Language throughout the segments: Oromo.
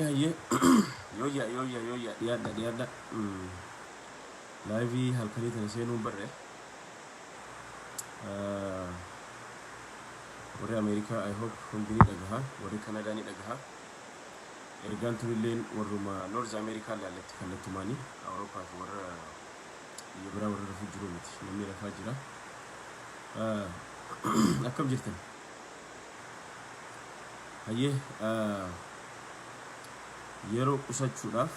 hayyee yooyya dhiyaadha laayivii halkanii tana seenuun barre warri Ameerikaa I hope hundinii dhagaha warri Kanadaa ni dhagaha ergaan turilleen warruma North America laalatti kallattumaanii Awurooppaa fi warra biyya biraa warra rafuu jiru miti namni rafaa jira akkam jirtan hayyee yeroo qusachuudhaaf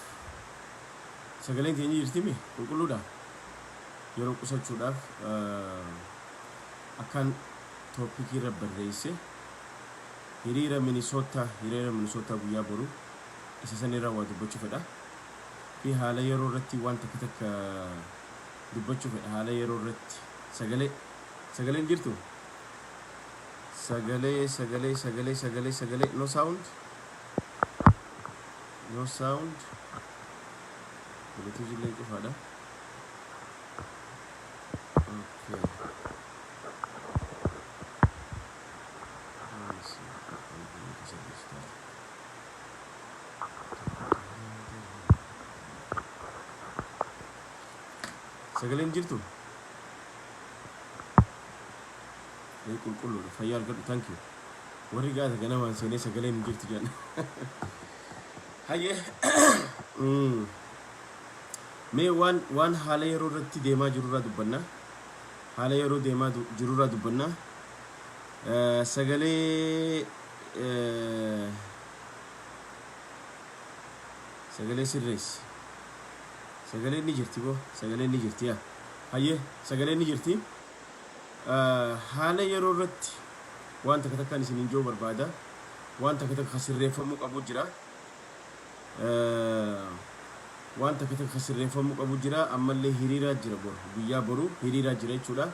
sagaleen keenya jirtimi qulqulluudha yeroo qusachuudhaaf akkan toopikii irra barreesse hiriira Minnesota guyyaa boru isa sanirraa waa dubbachuu fedha fi haala yeroo irratti waan takka dubbachuu fedha haala yeroo irratti sagaleen jirtu sagalee no sound Bluetooth illee cufaadha okay sagaleen jirtu qulqulluudha fayyaa argadhu thank you warri gaata ganamaan seenee sagaleen hin jirtu jedhan hayyee mee waan haala yeroo irratti deemaa jirurraa dubbannaa haala yeroo deemaa jirurraa dubbannaa sagalee sirreessi sagaleen ni jirti boo sagaleen ni jirti yaa hayyee sagaleen ni jirti haala yeroo irratti waan takkaan isin injoo barbaada waan takka sirreeffamuu qabu jira waan takka sirreeffamuu qabu jira ammallee hiriira jira guyyaa boru hiriira jira jechuudha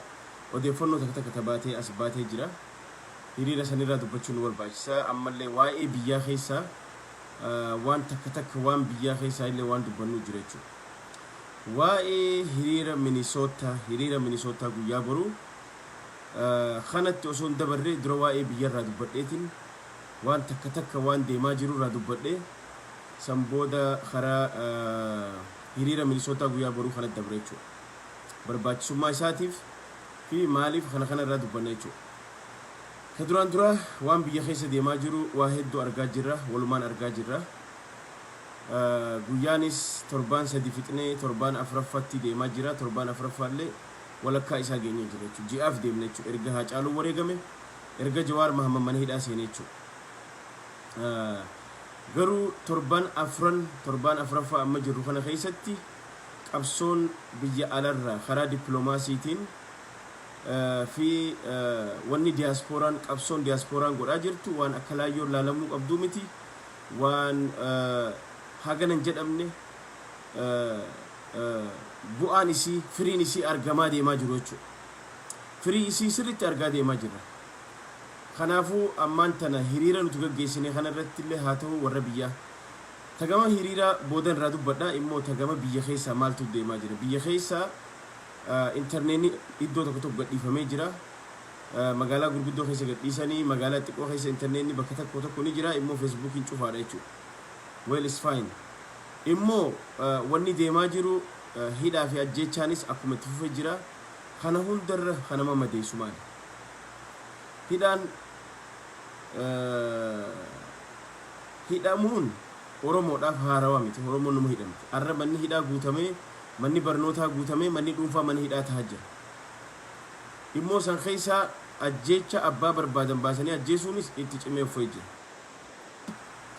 odeeffannoo takka tabaatee as baatee jira hiriira sanirraa dubbachuun barbaachisa ammallee waa'ee biyyaa keessaa waan takka waan biyyaa keessaa illee waan dubbannu jira jechuudha waa'ee hiriira Minnesota guyyaa boru kanatti osoo hin dabarre dura waa'ee biyyarraa dubbadheetiin waan takka waan deemaa jirurraa dubbadhee san booda karaa hiriira Minnesota guyyaa boruu kanatti dabre jechuudha barbaachisummaa isaatiif fi maaliif kana irraa dubbanna jechuudha ka duraan dura waan biyya keessa deemaa jiru waa hedduu argaa jirra walumaan argaa jirra guyyaanis torbaan 3 fixnee torbaan 4ffaatti deemaa jira torbaan 4ffaallee walakkaa isaa geenye jira jechuudha ji'aaf deemne jechuudha erga Haacaaluu wareegame erga Jawaar Mahammad mana hidhaa seenee jechuudha garuu torbaan 4ffaa amma jirru kana keessatti qabsoon biyya alarraa karaa dippiloomaasiitiin fi wanni qabsoon diyaaspooraan godhaa jirtu waan akka laayyoo laalamuu qabduu miti waan haganan jedhamne bu'aan isii firiin isii argamaa deemaa jiru jechuudha firii isii sirriitti argaa deemaa jirra kanaafuu ammaan tana hiriira nuti gaggeessine kana irratti illee haa ta'u warra biyyaa tagama hiriira boodan irraa dubbadha immoo tagama biyya keessaa maaltu deemaa jira biyya keessaa intarneetii iddoo tokko gadhiifamee jira magaalaa gurguddoo keessa gadhiisanii magaalaa xiqqoo keessa intarneetii bakka tokko ni jira immoo feesbuukiin cufaadha jechuudha well is fine immoo wanni deemaa jiru hidhaa fi ajjeechaanis akkuma itti fufee jira kana hundarra kana madeessu maali hidhamuun Oromoodhaaf haarawaa miti Oromoon numa hidhamti arra manni hidhaa guutamee manni barnootaa guutamee manni dhuunfaa mana hidhaa tahaa jira immoo san keessaa ajjeecha abbaa barbaadan baasanii ajjeesuunis itti cimee ufee jira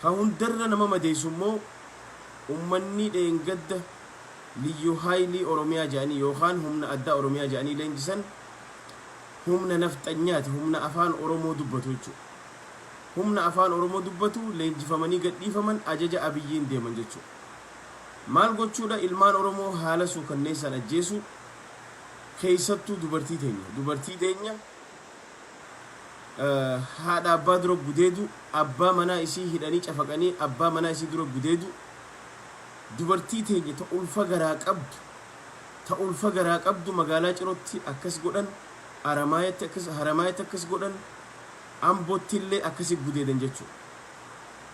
ka hundarra nama madeessu immoo ummanni dheengadda liyyuu haayilii Oromiyaa jedhanii yookaan humna addaa Oromiyaa jedhanii leenjisan humna nafxanyaati humna afaan Oromoo dubbatu jechuudha humna afaan Oromoo dubbatu leenjifamanii gadhiifaman ajaja abiyyiin deeman jechuudha maal gochuudha ilmaan Oromoo haala suukanneessaan ajjeesu keessattuu dubartii teenya haadha abbaa dura gudeedu abbaa manaa isii hidhanii cafaqanii abbaa manaa isii dura gudeedu dubartii teenya ta ulfa garaa qabdu magaalaa Cirootti akkas godhan haramaayatti akkas godhan ambottillee akkasi gudeedan jechuudha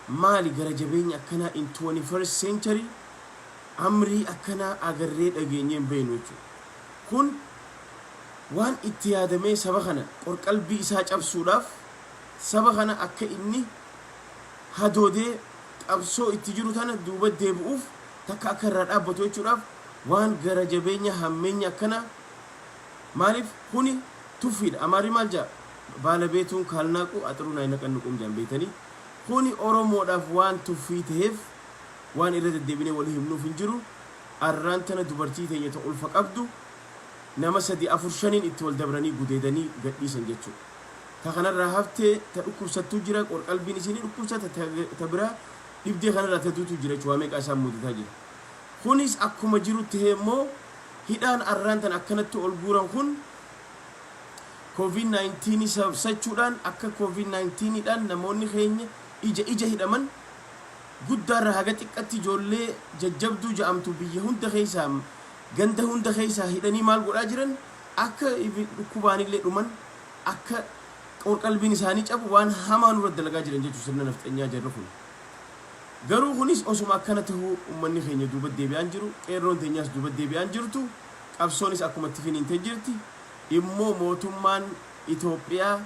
maali gara jabeenya akkanaa in 21st century amrii akkanaa agarree dhageenyeen beenu jechuudha. Kun waan itti yaadamee saba kana qorqalbii isaa cabsuudhaaf saba kana akka inni hadoodee qabsoo itti jiru tana duuba deebi'uuf takka akka irraa dhaabbatu jechuudhaaf waan gara jabeenya hammeenya akkana maaliif kuni tuffiidha. Amaarri maal jaa baalabeetuun kaalnaaqu axiruu naa naqannu qumjaan beeytanii kuni oromoodhaaf waan tuffii ta'eef waan irra deddeebinee walii himnuuf hin jiru. Arraan tana dubartii teenya ta ulfa qabdu nama 3-4-5 itti wal dabranii gudeedanii gadhiisan jechuudha. Ta kanarraa haftee ta dhukkubsattuu jira qorqalbiin isinii dhukkubsata ta biraa dhibdee kanarraa tatuutu jira jechuudha. Meeqa isaan mudataa jira. Kunis akkuma jiru ta'ee immoo hidhaan arraan tan akkanatti ol guuran kun COVID-19 sabsachuudhaan akka COVID-19 dhaan namoonni keenya ija hidhaman guddaarra haga xiqqatti ijoollee jajjabduu ja'amtu biyya hunda keessaa ganda hunda keessaa hidhanii maal godhaa jiran akka dhukkubaanillee dhuman akka qorqalbiin isaanii cabu waan hamaa nurra dalagaa jiran jechuudha sirna nafxanyaa jarra kun. Garuu kunis osuma akkana ta'uu uummanni keenya duuba deebi'aan jiru, qeerroon teenyaas duuba deebi'aan jirtu, qabsoonis akkuma itti finiintee jirti. Immoo mootummaan Itoophiyaa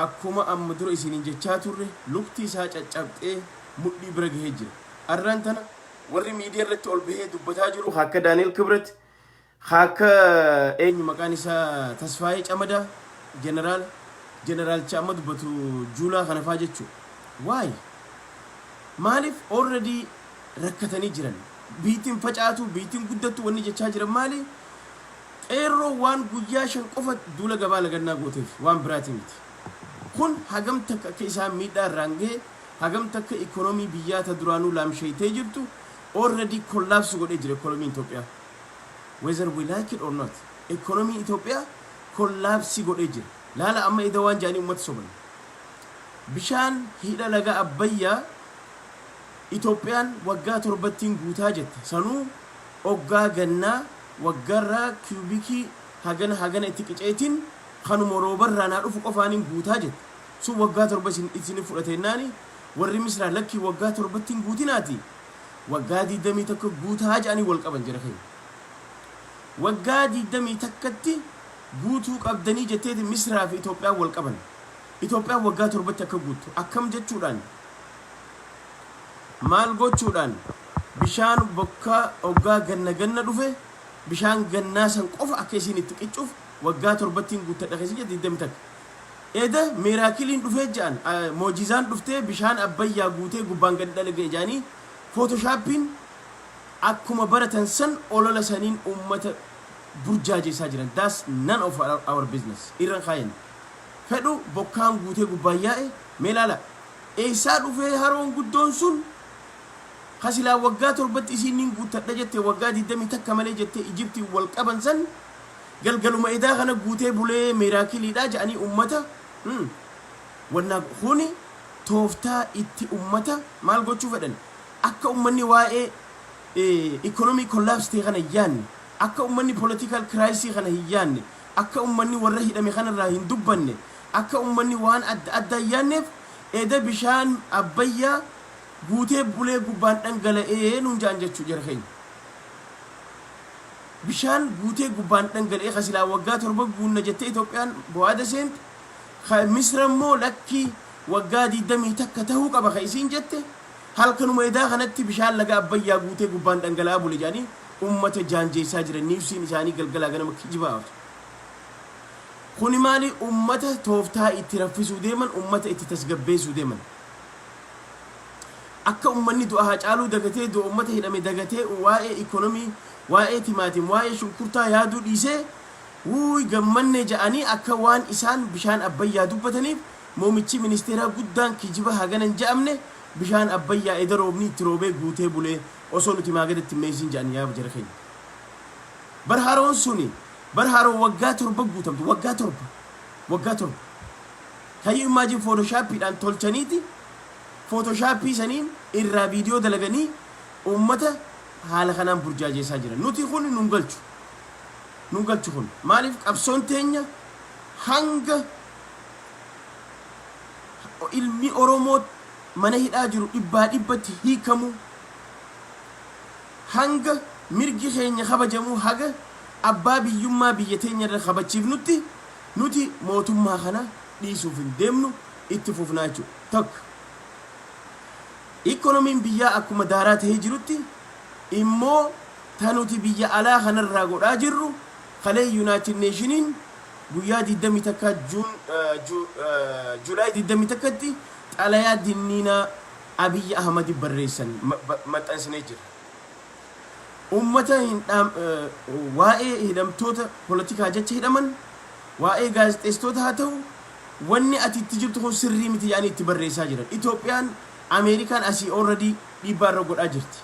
akkuma amma dura isiniin jechaa turre lukti isaa caccabxee mudhii bira gahee jira. Arraan tana warri miidiyaa irratti ol bahee dubbataa jiru akka Daani'el Kibret, akka eenyu maqaan isaa Tasfaayee Camadaa, jeneraalcha amma dubbatu Juulaa kana faa jechuudha. Waay maaliif already rakkatanii jiran biitiin facaatu biitiin guddattu wanni jechaa jiran maali? Qeerroo waan guyyaa 5 qofa duula gabaa lagannaa gooteef waan biraati miti. Kun hagam takka akka isaan miidhaa irraan gahe hagam takka ikoonomii biyyaa ta duraanuu laamsheeytee jirtu already collapse godhee jira ikoonomiin Itoophiyaa. Whether we like it or not, ikoonomiin Itoophiyaa collapse godhee jira. Laala amma ida waan jaanii uummata soban. Bishaan hidha laga Abbayyaa Itoophiyaan waggaa 7 guutaa jette. Sanuu oggaa gannaa waggarraa kiubikii hagana itti qiceetiin kanuma roobarraa naa dhufu qofaaniin guutaa jette. Sun waggaa 7 isin fudhateennaani warri misraa lakkii waggaa 7 guutinaati. Waggaa 20 takka guutaa jedhanii wal qaban jira keenya. Waggaa 20 takkatti guutuu qabdanii jetteeti misraa fi Itoophiyaa wal qaban. Itoophiyaa waggaa 7 akka guutu akkam jechuudhaan maal gochuudhaan bishaan bokkaa oggaa ganna dhufe bishaan gannaa san qofa akka isin itti qiccuuf waggaa 7 guuttadha keessi jedhe 20 takka. Eda miraakiliin dhufee jedhan moojizaan dhuftee bishaan Abbayyaa guutee gubbaan gadi dhalage jedhanii Photoshoppiin akkuma baratan san olola saniin uummata burjaajeessaa jiran. That's none of our business. Irran kaayan fedhu bokkaan guutee gubbaan yaa'e meelaala eessaa dhufee haroon guddoon sun hasilaa waggaa 7 isiniin guuttadha jette waggaa 20 takka malee jette Ijiptii wal qaban san galgaluma edaa kana guutee bulee miraakiliidha jedhanii uummata wanna kuni tooftaa itti uummata maal gochuu fedhan akka uummanni waa'ee economic collapse ta'e kana yaanne akka uummanni political crisis kana yaanne akka uummanni warra hidhame kanarraa hin dubbanne akka uummanni waan adda yaanneef eda bishaan Abbayyaa guutee bulee gubbaan dhangala'ee nuun jaan jechuu jira keenya. Bishaan guutee gubbaan dhangala'ee hasilaa waggaa 7 guunna jettee Itoophiyaan bu'aada seent Misra immoo lakkii waggaa 20 takka ta'uu qaba ka isiin jette halkanuma edaa kanatti bishaan laga Abbayyaa guutee gubbaan dhangala'aa bule jaanii uummata jaanjeessaa jiran niifsiin isaanii galgalaa ganama kijibaa. Kuni maali uummata tooftaa itti raffisuu deeman uummata itti tasgabbeessuu deeman. Akka uummanni du'a haa caaluu dagatee du'a uummata hidhame dagatee waa'ee ikoonomii waa'ee timaatiin waa'ee shunkurtaa yaaduu dhiisee wuuy gammanne ja'anii akka waan isaan bishaan Abbayyaa dubbataniif moomichi ministeeraa guddaan kijiba haganan ja'amne bishaan Abbayyaa eda roobni itti roobee guutee bulee osoo nuti maagadatti meesiin ja'anii yaaba jira keenya. Barhaaroon suni barhaaroo waggaa 7 guutamtu waggaa 7 can you imagine photoshoppiidhaan tolchaniiti photoshoppii saniin irraa viidiyoo dalaganii uummata haala kanaan burjaajeessaa jiran. Nuti kun nun galchu kun maaliif qabsoon teenya hanga ilmi Oromoo mana hidhaa jiru dhibbaa dhibbatti hiikamu hanga mirgi keenya kabajamu haga abbaa biyyummaa biyya teenya irra kabachiifnutti nuti mootummaa kana dhiisuuf hin deemnu itti fufnaa jechuudha. Tokko ikonomiin biyyaa akkuma daaraa ta'ee jirutti immoo tanuti biyya alaa kanarraa godhaa jirru kalee United Nationiin guyyaa 20 takka Juulaay 20 takkatti xalayaa dinniinaa Abiy Ahmad barreessan maxxansanii jira. Ummata waa'ee hidhamtoota poolitikaa jecha hidhaman waa'ee gaazexeessitoota haa ta'u wanni ati itti jirtu kun sirrii miti yaani itti barreessaa jiran. Itoophiyaan Ameerikaan asii already dhiibbaa irra godhaa jirti.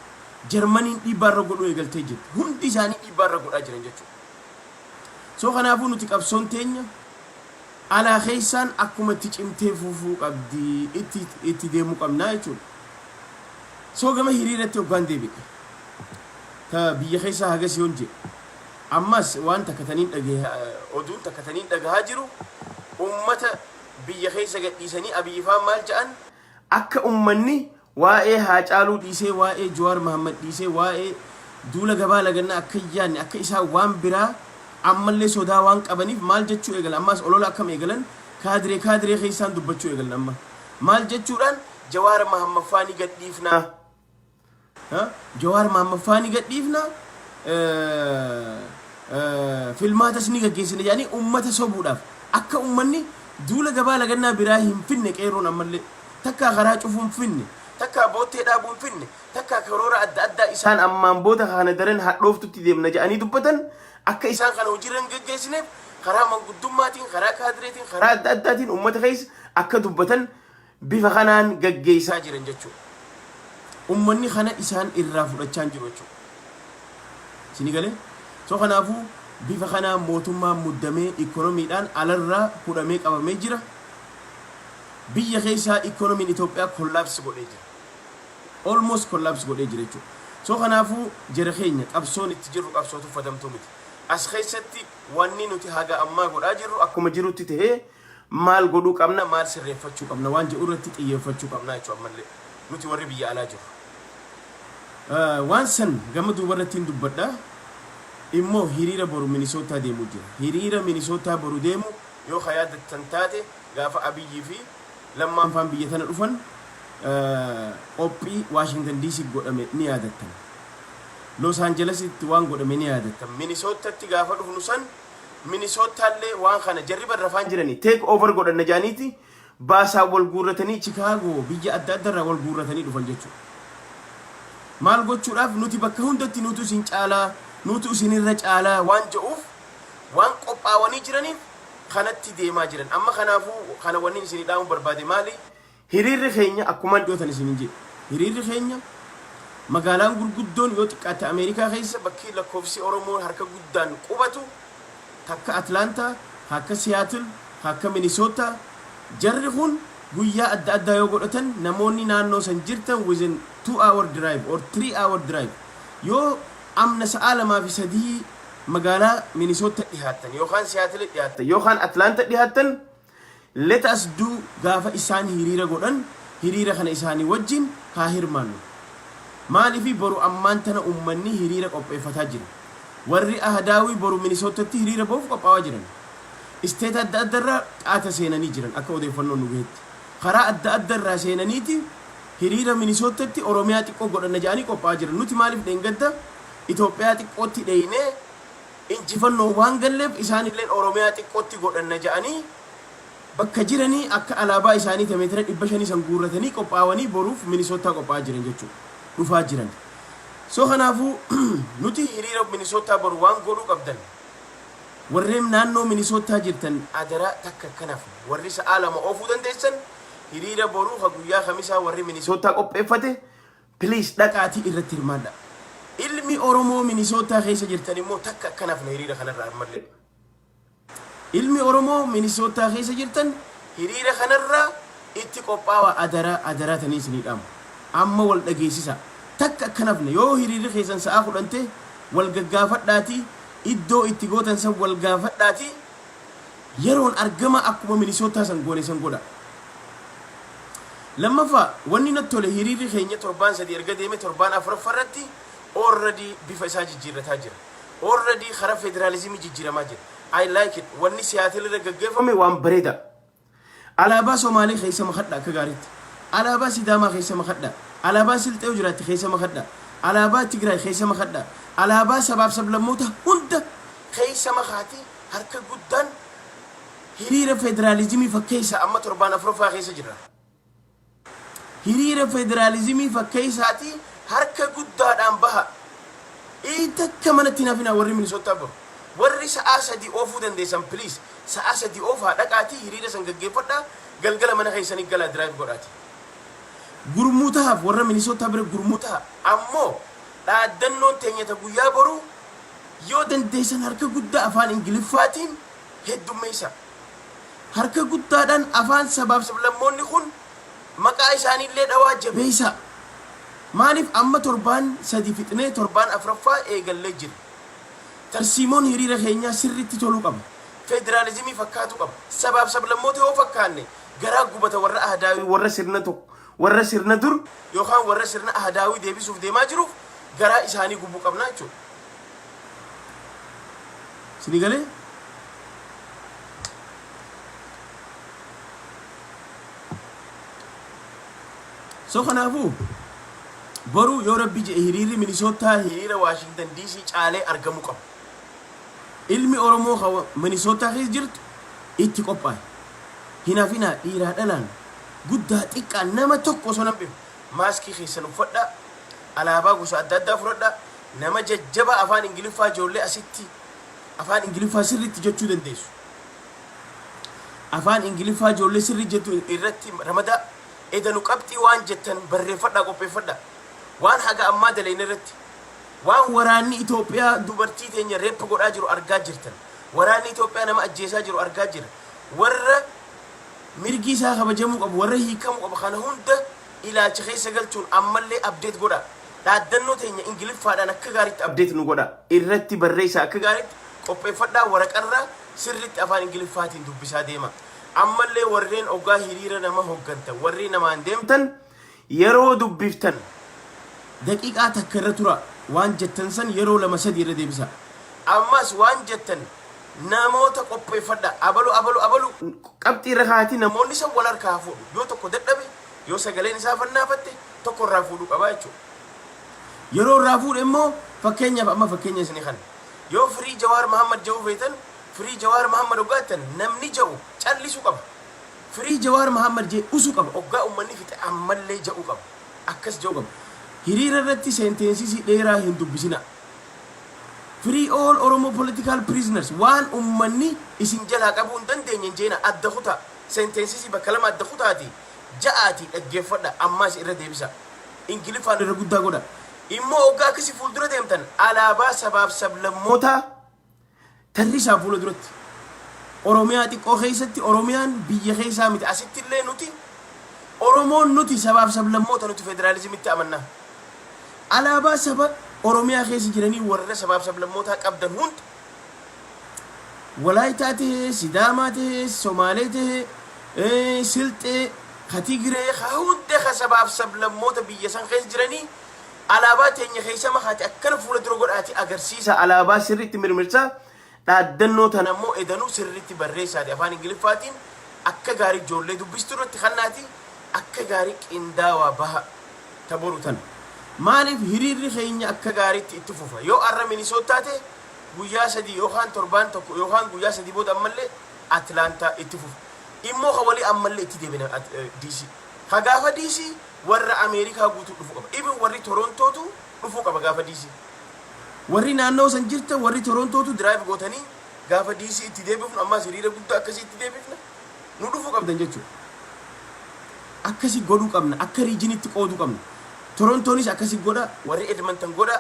Jarmaniin dhiibbaa irra godhuu eegaltee jirti. Hundi isaanii dhiibbaa irra godhaa jiran jechuudha. So kanaafuu nuti qabsoon teenya alaa keessaan akkuma itti cimtee fufuu qabdi itti deemuu qabnaa jechuudha. So gama hiriiratti hoggaan deebi'e. Ta biyya keessaa hagas yoon jedhe ammas waan takkataniin oduun takkataniin dhagahaa jiru ummata biyya keessa gadhiisanii Abiy faan maal jedhan akka ummanni waa'ee Haacaaluu dhiisee waa'ee Jawaar Mohaammed dhiisee waa'ee duula gabaa lagannaa akka yaanne akka isaa waan biraa ammallee sodaa waan qabaniif maal jechuu eegalan ammas olola akkam eegalan kaadiree keessaan dubbachuu eegalan amma maal jechuudhaan Jawaar Mohaammed faani gadhiifnaa Jawaar Mohaammed faani gadhiifnaa filmaatas ni gaggeessina yaani ummata sobuudhaaf akka ummanni duula gabaa lagannaa biraa hin finne qeeroon ammallee takka karaa cufuun finne takka boottee dhaabuun finne takka karoora adda addaa isaan ammaan booda kana daran hadhooftutti deemna jedhanii dubbatan akka isaan kana hojiirra hin gaggeessineef karaa manguddummaatiin karaa kaadireetiin karaa adda addaatiin ummata keessa akka dubbatan bifa kanaan gaggeessaa jiran jechuudha. Ummanni kana isaan irraa fudhachaa jiru jechuudha. Sini galee so kanaafuu bifa kanaan mootummaan muddamee ikonomiidhaan alarraa hudhamee qabamee jira. Biyya keessaa ikonomiin Itoophiyaa kollaapsi godhee jira. Almost kollaapsi godhee jira jechuudha. So kanaafuu jara keenya qabsoon itti jirru qabsoo tuffatamtuu miti. As keessatti wanni nuti haga ammaa godhaa jirru akkuma jirutti ta'ee maal godhuu qabna maal sirreeffachuu qabna waan jedhu irratti xiyyeeffachuu qabna jechuudha ammallee nuti warri biyya alaa jiru. Waan san gama duubarrattiin dubbadha. Immoo hiriira boru Minisootaa deemuu jira. Hiriira Minisootaa boru deemu yoo yaadattan taate gaafa Abiyyi fi lammaan faan biyya tana dhufan qophii Washington DC godhame ni yaadattan. Los Angelesitti waan godhame ni yaadattan. Minisootatti gaafa dhufnu san Minisootallee waan kana jarriba rafaan jiranii take over godhanna jaaniiti baasaa wal guurratanii Chicago biyya adda addarraa wal guurratanii dhufan jechuudha. Maal gochuudhaaf nuti bakka hundatti nutu isin caalaa nutu isinirra caalaa waan jedhuuf waan qophaawanii jiraniif kanatti deemaa jiran. Amma kanaafuu kana wanni isin dhaamu barbaade maali? Hiriirri keenya akkuma dhiyootan isin jedhe. Hiriirri keenya magaalaan gurguddoon yoo xiqqaate Ameerikaa keessa bakki lakkoofsi Oromoo harka guddaan qubatu takka Atlanta, akka Seattle, akka Minnesota jarri kun guyyaa adda addaa yoo godhatan namoonni naannoo san jirtan within 2-hour drive or 3-hour drive yoo amna sa'a 2-3 magaalaa Minnesota dhihaatan yookaan Seattle dhihaatan yookaan Atlanta dhihaatan let us do gaafa isaan hiriira godhan hiriira kana isaanii wajjin haa hirmaannu. Maaliif boru ammaan tana ummanni hiriira qopheeffataa jira. Warri ahadaawii boru Minnesotatti hiriira boof qophaawaa jiran. Isteet adda addarraa qaata seenanii jiran akka odeeffannoon nu gaheetti. Karaa adda addarraa seenaniiti hiriira Minnesotatti Oromiyaa xiqqoo godhanna jedhanii qophaa'aa jiran. Nuti maaliif dheengadda Itoophiyaa xiqqootti dheeyinee injifannoo waan galleef isaanillee Oromiyaa xiqqootti godhanna jedhanii bakka jiranii akka alaabaa isaanii meetira 500 san guurratanii qophaawanii boruuf Minnesota qophaa'aa jiran jechuudha. Dhufaa jiran. So kanaafuu nuti hiriira Minnesota boru waan godhuu qabdan. Warreen naannoo Minnesota jirtan adara takka kanaaf warri sa'a 2 oofuu dandeessan hiriira boru guyyaa Khamisaa warri Minnesota qopheeffate please dhaqaatii irratti hirmaadha. Ilmi Oromoo Minnesota keessa jirtan immoo takka kanaaf hiriira kanarraa ammallee. Ilmi Oromoo Minnesota keessa jirtan hiriira kanarraa itti qophaa'aa adara tanii isinii dhaamu. Amma wal dhageessisa. Takka kanaafne yoo hiriirri keessan sa'a fudhante wal gaggaafadhaati iddoo itti gootan san wal gaafadhaati yeroon argama akkuma Minnesota san goone san godha. لما وني نتول هريري خينية تربان سدي أرجع تربان أفرفرتي already بفساج جيرة تاجر already خراب فيدراليزم جيرة ماجر I like it وني سياتل رجع فمي وان بريدا على باس ومالي خيسة مخدة كجاريت على باس داما خيسة مخدة على باس التوجرات خيسة مخدة على باس تجري خيسة مخدة على باس سبب سبب لموته هند خيسة مخاتي هركة جدًا هريرة فيدراليزمي فكيسة أما تربان أفرفا خيسة جرا هريرة فيدراليزمي فكيساتي هركة جدًا أم بها إيه كمان تنافينا وري من صوت تابو وري سأسا دي أوفو دن ديسان بليز سأسا دي أوفا دكاتي هريرة سنجي فدا قلقلا من خيساني قلا درايف قراتي gurmutaaf warra Minnesota bira gurmutaa ammoo dhaaddannoon teenya guyyaa boru yoo dandeessan harka guddaa afaan ingiliffaatiin heddummeessa harka guddaadhaan afaan sabaaf sablammoonni kun maqaa isaaniillee dhawaa jabeessa maaliif amma torbaan sadi fixnee torbaan afraffaa eegallee jira tarsiimoon hiriira keenyaa sirriitti toluu qaba federaalizimii fakkaatu qaba sabaaf sablammoota yoo fakkaanne garaa gubata warra ahdaawii warra sirna tokko warra sirna dur yookaan warra sirna ahdaawii deebisuuf deemaa jiruuf garaa isaanii gubbuu qabnaa jechuudha. Sini galee soo kanaafuu boruu yoo rabbi jedhe hiriirri Minnesota hiriira Washington DC caalee argamuu qaba. Ilmi Oromoo Minnesota keessa jirtu itti qophaa'e. Hinaafinaa dhiiraa dhalaan guddaa xiqqaa nama tokko osoo nambiif maaskii keessan uffadha alaabaa gosa adda addaa fudhadha nama jajjaba afaan ingiliffaa ijoollee asitti afaan ingiliffaa sirriitti jechuu dandeessu afaan ingiliffaa ijoollee sirrii jettu irratti ramada edanu qabxii waan jettan barreeffadha qopheeffadha waan haga ammaa daleen irratti waan waraanni Itoophiyaa dubartii teenya reeppa godhaa jiru argaa jirtan waraanni Itoophiyaa nama ajjeesaa jiru argaa jira warra mirgi isaa kabajamuu qabu warra hiikamuu qabu kana hunda ilaalcha keessa galchuun ammallee update godha dhaaddannoo teenya ingiliffaadhaan akka gaariitti update nu godha irratti barreessaa akka gaariitti qopheeffadhaa waraqarraa sirriitti afaan ingiliffaatiin dubbisaa deema ammallee warreen ogaa hiriira nama hoggantan warri namaan deemtan yeroo dubbiftan daqiiqaa takka irra tura waan jettan san yeroo lama sadii irra deebisa ammas waan jettan namoota qopheeffadha abalu qabxii irra kaati namoonni san wal harkaa fuudhu yoo tokko dadhabe yoo sagaleen isaa fannaafatte tokko irraa fuudhu qaba jechuudha yeroo irraa fuudhe immoo fakkeenyaaf amma fakkeenya isinii kana yoo firii Jawaar Mahammad ja'uu feetan firii Jawaar Mahammad hoggaatan namni ja'u callisu qaba firii Jawaar Mahammad jee usu qaba hoggaa ummanni fixe ammallee ja'u qaba akkas ja'u qaba hiriira irratti seentensii dheeraa hin dubbisina free all Oromo political prisoners waan ummanni isin jalaa qabuun dandeenye jeena adda kutaa sentences bakka lama adda kutaati ja'aati dhaggeeffadha ammaas irra deebisa ingiliffaan irra guddaa godha immoo ogaa akkasi fuuldura deemtan alaabaa sabaaf sablammoota tarrisaa fuula duratti Oromiyaa xiqqoo keessatti Oromiyaan biyya keessaa miti asitti illee nuti Oromoon nuti sabaaf sablammoota nuti federaalizimitti amannaa alaabaa sabab Oromiyaa keessa jiranii warra sabaaf sablammoota qabdan hunda Walaayitaa ta'e Sidaamaa ta'e Somaalee ta'e Silxee Katigiree hunda sabaaf sablammoota biyya san keessa jiranii alaabaa teenya keessa makaati akkana fuula dura godhaati agarsiisa alaabaa sirriitti mirmirsaa dhaaddannoo tan ammoo edanuu sirriitti barreessaati afaan ingiliffaatiin akka gaarii ijoollee dubbistu irratti kannaati akka gaarii qindaawaa baha taboru tan maaliif hiriirri keenya akka gaariitti itti fufa yoo arra Minnesota ta'e guyyaa sadii yookaan torbaan tokko yookaan guyyaa sadii booda ammallee Atlantaa itti fufa immoo hawali ammallee itti deebina DC hagaafa DC warra Ameerikaa guutuu dhufu qaba even warri Torontootu dhufu qaba gaafa DC warri naannoo san jirta warri Torontootu drive gootanii gaafa DC itti deebifnu ammas hiriira guddaa akkasii itti deebifna nu dhufu qabdan jechuudha akkasii godhuu qabna akka riijinitti qooduu qabna Torontoonis akkasii godha warri Edmonton godha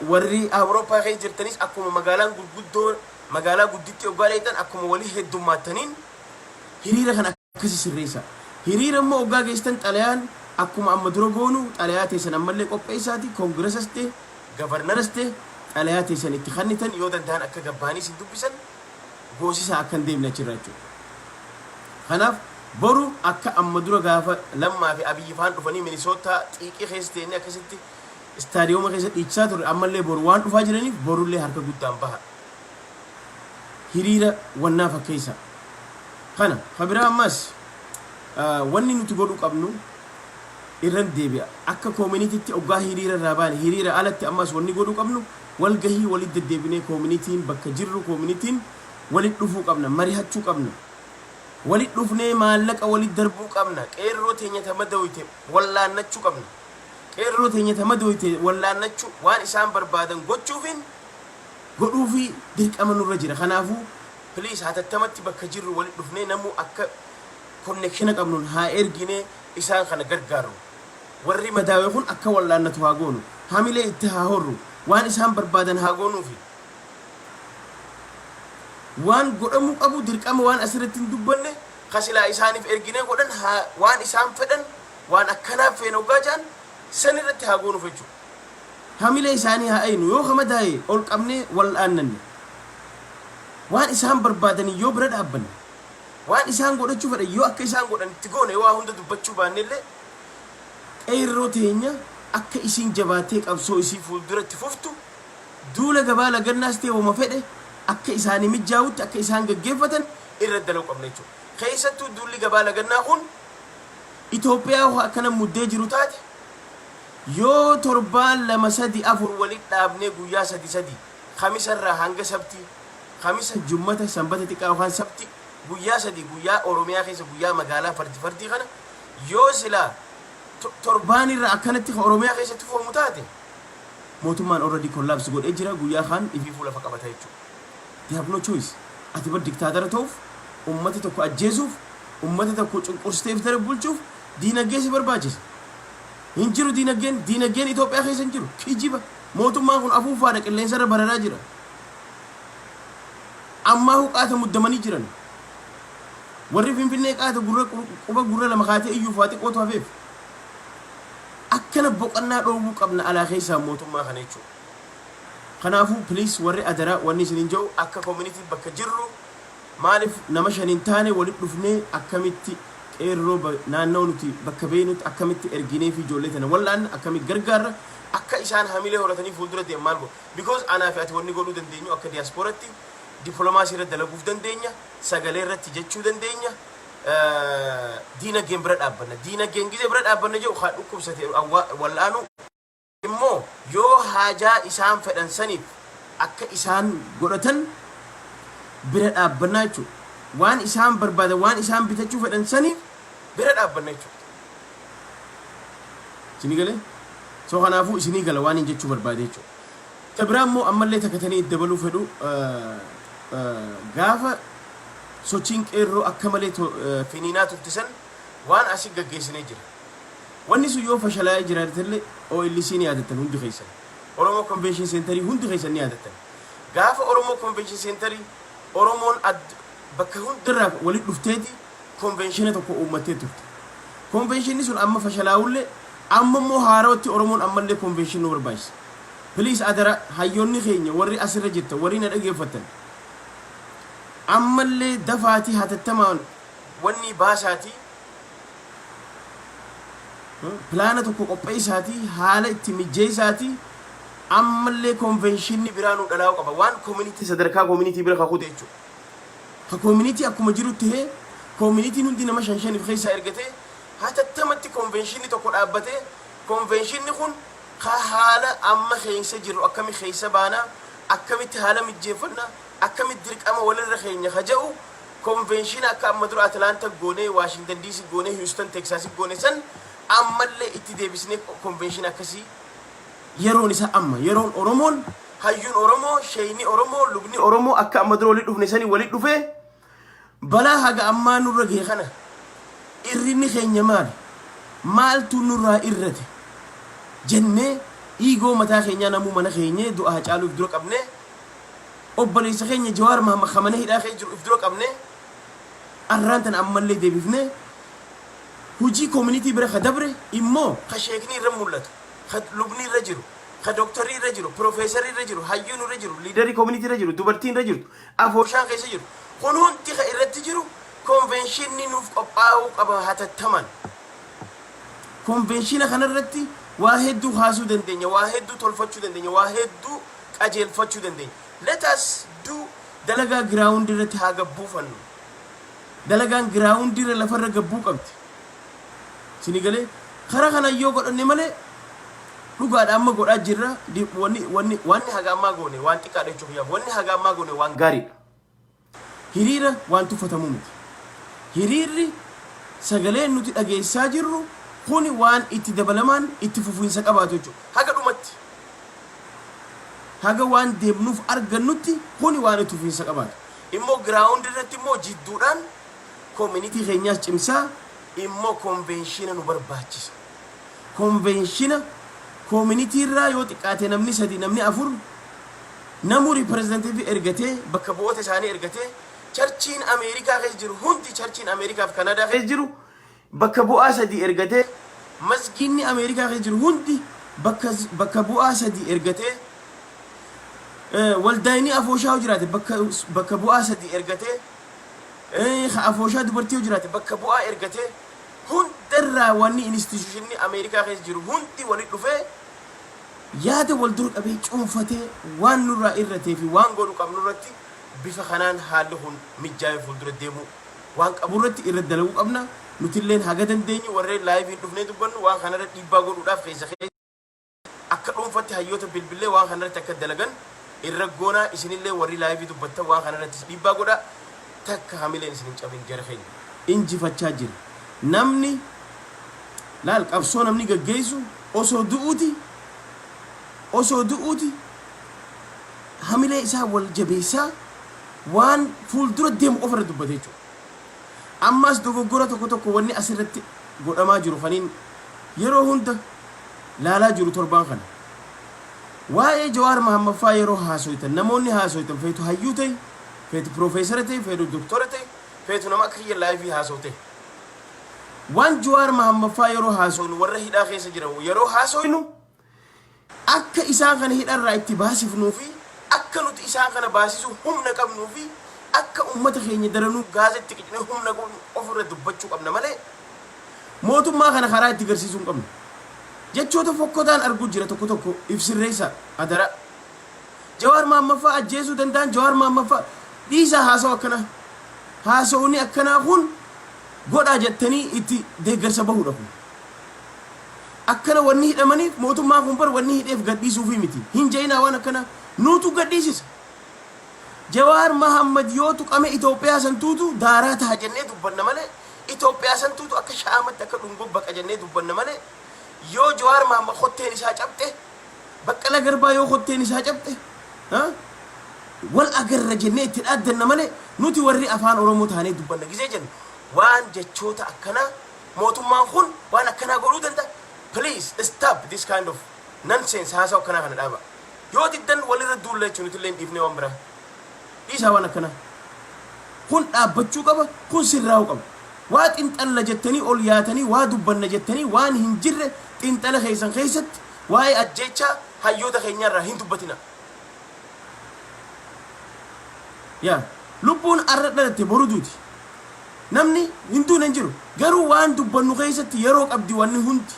warri Awurooppaa keessa jirtanis akkuma magaalaan gurguddoo magaalaa gudditti oggaa dheetan akkuma walii heddummaataniin hiriira kan akkasii sirreessa hiriira immoo oggaa geestan xalayaan akkuma amma dura goonu xalayaa teessan ammallee qopheessaati koongiresas ta'e gavarnaras ta'e xalayaa teessan itti kannitan yoo danda'an akka gabbaanis hin dubbisan goosisaa akka hin deemne achirra jechuudha kanaaf boru akka amma dura gaafa lammaa fi abiyyi faan dhufanii Minnesota xiiqii keessa ta'anii akkasitti istaadiyooma keessa dhiichaa ture ammallee boru waan dhufaa jiraniif borullee harka guddaan baha hiriira wannaa fakkeessa kana kabira ammas wanni nuti godhu qabnu irran deebi'a akka communitytti oggaa hiriira irraa baane hiriira alatti ammas wanni godhu qabnu wal gahii walit deddeebinee communityin bakka jirru communityin walit dhufuu qabna marihachuu qabna walit dhufnee maallaqa walit darbuu qabna qeerroo teenya tamadoyte wallaannachuu qabna qeerroo teenya tamadoyte wallaannachuu waan isaan barbaadan gochuufin godhuufi dirqama nurra jira kanaafuu please hatattamatti bakka jirru walit dhufnee namu akka connection qabnuun haa ergine isaan kana gargaaru warri madaawee kun akka wallaannatu haa goonu hamilee itti haa horru waan isaan barbaadan haa goonuufi waan godhamu qabu dirqama waan asirratti hin dubbanne kasilaa isaaniif ergine godhan waan isaan fedhan waan akkanaaf feena ogaajaan san irratti haa goonuuf jechuudha hamilee isaanii haa aynu yoo hamadaa'e ol qabnee wallaannanne waan isaan barbaadan yoo bira dhaabbanne waan isaan godhachuu fedhan yoo akka isaan godhan itti goone waa hunda dubbachuu baannellee qeerroo teenya akka isiin jabaatee qabsoo isii fuulduratti fuftu duula gabaa lagannaas ta'e wama fedhe akka isaanii mijaawutti akka isaan gaggeeffatan irra daluu qabna jechuudha. Keessattuu duulli gabaa lagannaa kun Itoophiyaa akkana muddee jiru taate yoo torbaan lama sadi afur walit dhaabnee guyyaa sadi khamisarraa hanga sabti khamisa jummata sanbata xiqqaa waan sabti guyyaa sadi guyyaa Oromiyaa keessa guyyaa magaalaa fardi kana yoo silaa torbaan irra akkanatti Oromiyaa keessatti foomu taate mootummaan already collapse godhee jira guyyaa kaan ifii fuula faqabata jechuudha. They have no choice. Ati bar diktaatara ta'uuf ummata tokko ajjeesuuf ummata tokko cunqursteef dara bulchuuf diinagdee si barbaachisa. Hin jiru diinagdeen Itoophiyaa keessa hin jiru kijiba mootummaan kun afuufaadha qilleensa irra bararaa jira. Ammaa huqaata muddamanii jiran warri Finfinnee qaata quba gurra lama kaatee iyyuu faa xiqqootu hafeef akkana boqonnaa dhoowwuu qabna alaa keessaa mootummaa kana jechuudha. Kanaafuu please warri adara wanni isin jiru akka community bakka jirru maaliif nama shanin taane walit dhufnee akkamitti qeerroo naannoo nuti bakka beenutti akkamitti erginee fi ijoollee tana wallaan akkamitti gargaarra akka isaan hamilee horatanii fuuldura deeman go because ana fi ati wanni godhuu dandeenyu akka diasporatti diplomaasii irra dalaguuf dandeenya sagalee irratti jechuu dandeenya diinagdeen bira dhaabbanna jedhu haa dhukkubsate wallaanu immoo yoo haajaa isaan fedhan saniif akka isaan godhatan bira dhaabbannaa jechuudha. Waan isaan barbaadan waan isaan bitachuu fedhan saniif bira dhaabbannaa jechuudha. Isinii galee? So kanaafuu isinii gala waan hin jechuu barbaade jechuudha. Tabiraa immoo ammallee takkatanii dabaluu fedhu gaafa sochiin qeerroo akka malee finiinaa turtisan waan asii gaggeessinee jira. Wanni sun yoo fashalaa'ee jiraatellee OLC ni yaadattan hundi keessan. Oromoo Convention Centerii hundi keessan ni yaadattan. Gaafa Oromoo Convention Centerii Oromoon bakka hundarraa walit dhufteeti convention tokko uummattee turte. Convention sun amma fashalaa'ullee amma immoo haarootti Oromoon ammallee convention nu barbaachisa. Please adara hayyoonni keenya warri asirra jirta warri na dhageeffattan ammallee dafaatii hatattamaan wanni baasaatii plaana tokko qopheessaatii haala itti mijjeessaatii ammallee convention ni biraanu dhalaa'u qaba waan community sadarkaa community bira kakute jechuudha. Ka community akkuma jirutti hee community hundi nama shanshaniif keessa ergatee hatattamatti convention tokko dhaabbatee convention kun ka haala amma keessa jiru akkami keessa baanaa akkamitti haala mijjeeffannaa akkamitti dirqama walirra keenya haja'u convention akka amma dura Atlanta goonee Washington DC goonee Houston Texas goonee san ammallee itti deebisnee convention akkasii yeroon isa amma yeroon Oromoon hayyuun Oromoo sheeyni Oromoo lubni Oromoo akka amma dura walit dhufne sanii walit dhufee balaa haga ammaa nurra gee kana irrinni keenya maaltu nurraa irrate jennee dhiigoo mataa keenyaa namuu mana keenyee du'a hacaaluuf dura qabnee obboleessa keenya Jawaar Mahammad Kamane hidhaa kee jiru if dura qabnee arraan tan ammallee deebifnee hujii community bira kadabre immoo ka sheekni irra mul'atu ka lubni irra jiru ka doktorii irra jiru profeesarii irra jiru hayyuun irra jiru liidarii community irra jiru dubartiin irra jirtu afooshaan keessa jiru kun hundi ka irratti jiru konvenshinni nuuf qophaa'uu qaba hatattaman. Konvenshina kanarratti waa hedduu haasuu dandeenya, waa hedduu tolfachuu dandeenya, waa hedduu qajeelfachuu dandeenya. Let us do dalagaa giraawundi irratti haa gabbuufannu. Dalagaan giraawundi irra lafarra gabbuu qabdi. Sini galee karaa kana yoo godhanne malee dhugaadha amma godhaa jirra. Wanni haga ammaa goone waan xiqqaadha jechuuf yaaba. Wanni haga ammaa goone waan gaariidha. Hiriira waan tuffatamu miti. Hiriirri sagaleen nuti dhageessaa jirru kuni waan itti dabalamaan itti fufiinsa qabaatu jechuudha. Haga dhumatti. Haga waan deemnuuf argannutti kuni waan itti fufiinsa qabaatu. Immoo giraawundi irratti immoo jidduudhaan community keenyaas cimsaa immoo konvenshina nu barbaachisa. Konvenshina community irraa yoo xiqqaate namni 3 namni 4 namu representative ergatee bakka bu'oota isaanii ergatee churchiin Ameerikaa keessa jiru hundi churchiin Ameerikaa fi Kanadaa keessa jiru bakka bu'aa 3 ergatee masgiinni Ameerikaa keessa jiru hundi bakka bu'aa 3 ergatee waldaayini afooshaa jiraate bakka bu'aa 3 ergatee afooshaa dubartii jiraate bakka bu'aa ergatee hundarraa wanni institutionii Ameerikaa keessa jiru hundi walitti dhufee yaada wal dura qabee cuunfatee waan nurraa irratee fi waan godhu qabnu irratti bifa kanaan haalli kun mijaa'ee fuuldura deemu waan qabu irratti irra dalaguu qabna. Nutilleen haga dandeenyu warreen laayiviin dhufnee dubbannu waan kanarra dhiibbaa godhuudhaaf keessa akka dhuunfatti hayyoota bilbilee waan kanarratti akka dalagan irra goonaa. Isinillee warri laayivii dubbattan waan kanarratti dhiibbaa godhaa. Takka hamileen isin hin cabin jara keenya injifachaa jira. Namni laal qabsoo namni gaggeessu osoo du'uuti hamilee isaa wal jabeessaa waan fuuldura deemu ofirra dubbate jechuudha. Ammas dogoggora tokko wanni asirratti godhamaa jiru kaniin yeroo hunda laalaa jiru torbaan kana waa'ee Jawaar Mohammad faa yeroo haasoytan namoonni haasoytan feetu hayyuu ta'e feetu profeesara ta'e feetu doktora ta'e feetu nama akka kiyya laayivii haasote waan Jawaar Mohammad faa yeroo haasoynu warra hidhaa keessa jiran yeroo haasoynu akka isaan kana hidharraa itti baasifnuu fi akka nuti isaan kana baasisu humna qabnuu fi akka ummata keenya daranuu gaazetti qicnee humna ofirra dubbachuu qabna malee mootummaa kana karaa itti garsiisuu hin qabnu. Jechoota fokkotaan arguu jira tokko ibsirreessa adara. Jawaar Mohammad faa ajjeesuu danda'an Jawaar Mohammad faa dhiisaa haasa'u akkana haasa'uuni akkanaa kun godhaa jettanii itti deeggarsa bahuudha kun. Akkana wanni hidhamaniif mootummaa kun bar wanni hidheef gadhiisuufi miti. Hin jeenaa waan akkana nuutu gadhiisisa. Jawaar Mohammad yoo tuqame Itoophiyaa santuutu daaraa ta'a jennee dubbanna malee Itoophiyaa santuutu akka shaamatti akka dhungoo baqa jennee dubbanna malee yoo Jawaar Mohammad khotteen isaa cabxe Baqqalaa Garbaa yoo khotteen isaa cabxe wal agarra jennee itti dhaaddanna malee nuti warri afaan Oromoo taanee dubbanna gisee jenna waan jechoota akkana mootummaan kun waan akkanaa godhuu danda'a. Please stop this kind of nonsense haasa'u akkana kana dhaaba. Yoo diddan walirra duulla jechuun nuti illee dhiifnee waan biraa. Dhiisaa waan akkana kun dhaabbachuu qaba kun sirraa'uu qaba. Waa xinxalla jettanii ol yaatanii waa dubbanna jettanii waan hin jirre xinxala keessan keessatti waa'ee ajjeechaa hayyoota keenyarraa hin dubbatina. Yaa lubbuun arra dhalatte boru duuti. Namni hinduun hin jiru garuu waan dubbannu keessatti yeroo qabdi wanni hundi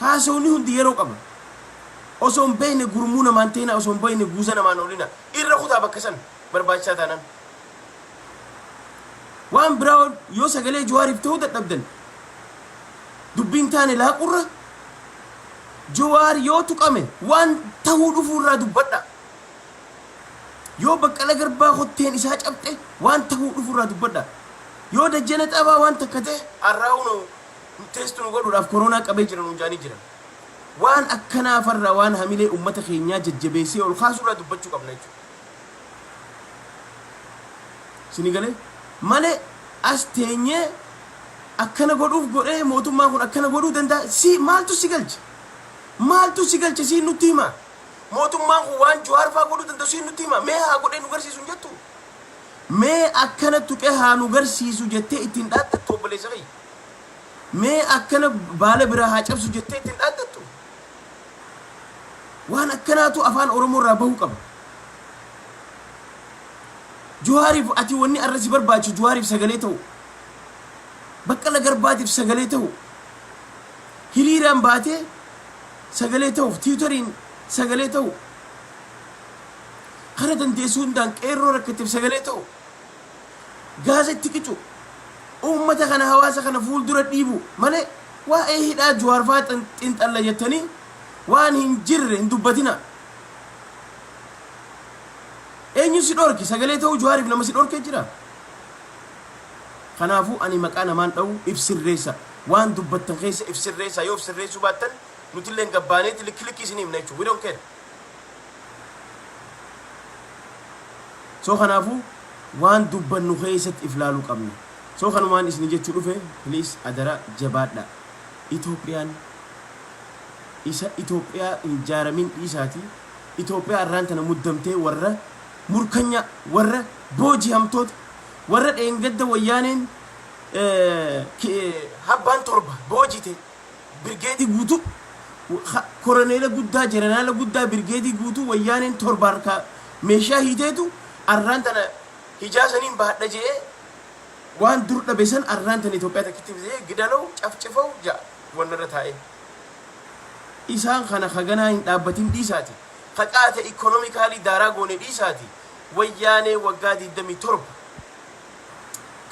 haasawni hundi yeroo qaba. Osoo hin beekne gurmuu namaan ta'ina osoo hin beekne guuza namaan oolina irra kutaa bakka san barbaachisaa taanaan. Waan biraa yoo sagalee Jawaariif ta'uu dadhabdan dubbiin taane laaqurra Jawaar yoo tuqame waan ta'uu dhufuurraa dubbadha. Yoo Baqqalaa Garbaa khotteen isaa cabxe waan ta'uu dhufuurraa dubbadha. Yoo Dajjana Xabaa waan takka ta'e har'aa'uun teestuu nu godhuudhaaf koronaa qabee jiran hunjaanii jiran. Waan akkanaa farra waan hamilee ummata keenyaa jajjabeessee ol kaasuurraa dubbachuu qabna jechuudha. Sini galee malee as teenyee akkana godhuuf godhee mootummaa kun akkana godhuu danda'a. Si maaltu si galche? Maaltu si galche si nutti hima? Mootummaan kun waan Jawaar faa godhuu danda'u si nutti hima? Mee haa godhee nu garsiisu hin jettu? Mee akkana tuqee haa nu garsiisu jettee ittiin dhaaddattu obboleessa kiyya? Mee akkana baala biraa haa cabsu jettee ittiin dhaaddattu? Waan akkanaatu afaan Oromoo irraa bahuu qaba. Juwaariif ati wanni arrasi barbaachu Juwaariif sagalee ta'u. Baqqala Garbaatiif sagalee ta'u. Hiriiraan baatee sagalee ta'uuf tiitoriin sagalee ta'u. Kana dandeessuu hundaan qeerroo rakkatteef sagalee ta'u. Gaasa itti qicu. Uummata kana hawaasa kana fuuldura dhiibu malee waa'ee hidhaa Juwaar fa'aa xinxalla jettanii waan hin jirre hin dubbatina. Eenyu si dhorki sagalee ta'u Juwaariif nama si dhorkee jira. Kanaafuu ani maqaa namaan dha'u ibsirreessa waan dubbattan keessa ibsirreessa yoo ibsirreessuu baattan nuti illee gabbaaneeti likki isin himna jechuudha. We don't care. So kanaafuu waan dubbannu keessatti iflaaluu qabna. So kanumaan isin jechuu dhufe please adara jabaadha. Itoophiyaan isa Itoophiyaa ijaaramin dhiisaati. Itoophiyaa irraan tana muddamtee warra murkanya warra booji'amtoota warra dheengadda wayyaaneen habbaan torba boojite birgeedii guutuu koroneela guddaa jeneraala guddaa birgeedii guutuu wayyaaneen torba harkaa meeshaa hiiteetu arraan tana hijaasaniin baadha jee waan dur dhabe san arraan tana Itoophiyaa takkitti fidee gidaloo cafcifoo ja'a wanarra taa'e. Isaan kana haganaa hin dhaabbatin dhiisaati. Haqaate ikonomikaalii daaraa goone dhiisaati. Wayyaanee waggaa 27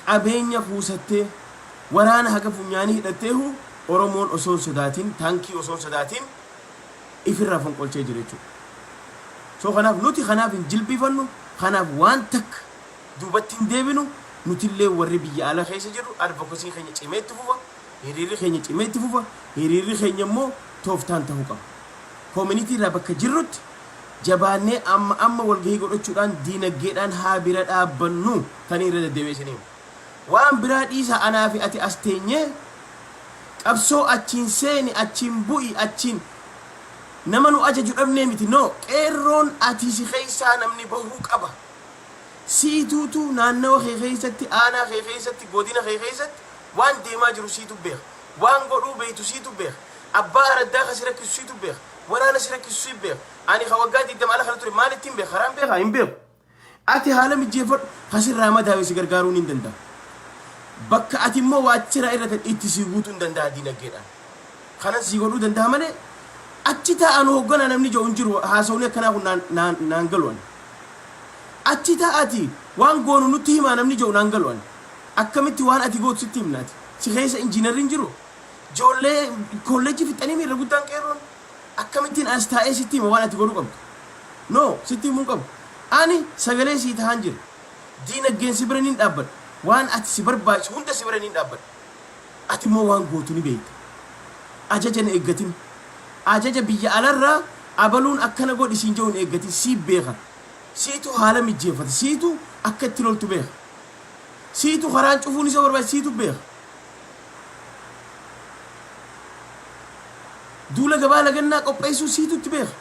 qabeenya kuusattee waraana haga funyaanii hidhatteehu Oromoon osoo sodaatiin taankii osoo sodaatiin ifirraa fonqolchee jira jechuudha. So kanaaf nuti kanaaf hin jilbifannu kanaaf waan takka duubatti hin deebinu nuti illee warri biyya ala keessa jiru advocacy keenya cimeetti fufa hiriirri keenya cimeetti fufa hiriirri keenya immoo tooftaan ta'uu qaba. Community irraa bakka jirrutti jabaannee amma walgahii godhachuudhaan diinagdeedhaan haa bira dhaabbannu kan irra deddeebiisanii waan biraa dhiisa anaa fi ati as teenyee qabsoo achiin seeni achiin bu'i achiin nama nu ajaju dhabnee miti no qeerroon ati si keessaa namni bahuu qaba. Siituutu naannawa kee keessatti aanaa kee keessatti godina kee keessatti waan deemaa jiru siitu beeka waan godhuu beeytu siitu beeka abbaa araddaa kasi rakkisu siitu beeka waraana si rakkisu siitu beeka. Ani khawaggaa 20 ala kana ture maalittiin beeka karaan beeka hin beeku. Ati haala mijjeeffadhu kasirraa madaawee si gargaaruun hin danda'a. Bakka ati immoo waachira irratti itti si guutuu hin danda'a diinagdeedhaan. Kanas si godhuu danda'a malee achi taa'an hoggana namni jiru hin jiru haasawni akkanaa kun naan galu'an. Achi taa'ati waan goonu nutti himaa namni jiru naan galu'an. Akkamitti waan ati gootu sitti himnaati. Si keessa injiinarri hin jiru. Ijoollee kolleejjii fixanii miira guddaan qeerroon. Akkamittiin as taa'ee sitti hima waan ati godhuu qabdu. No sitti himuu qabu. Ani sagalee sii taa'an jira. Diinagdeen si bira niin dhaabbadha. Waan ati si barbaachisu hunda si bira niin dhaabbadha. Ati immoo waan gootu ni beekta. Ajaja na eeggatin. Ajaja biyya alarraa abaluun akkana godhi siin jiru hin eeggatin sii beeka. Siitu haala mijjeeffata. Siitu akka itti loltu beeka. Siitu karaan cufuun isa barbaachisa siitu beeka. Duula gabaa lagannaa qopheessuu siitu beeka.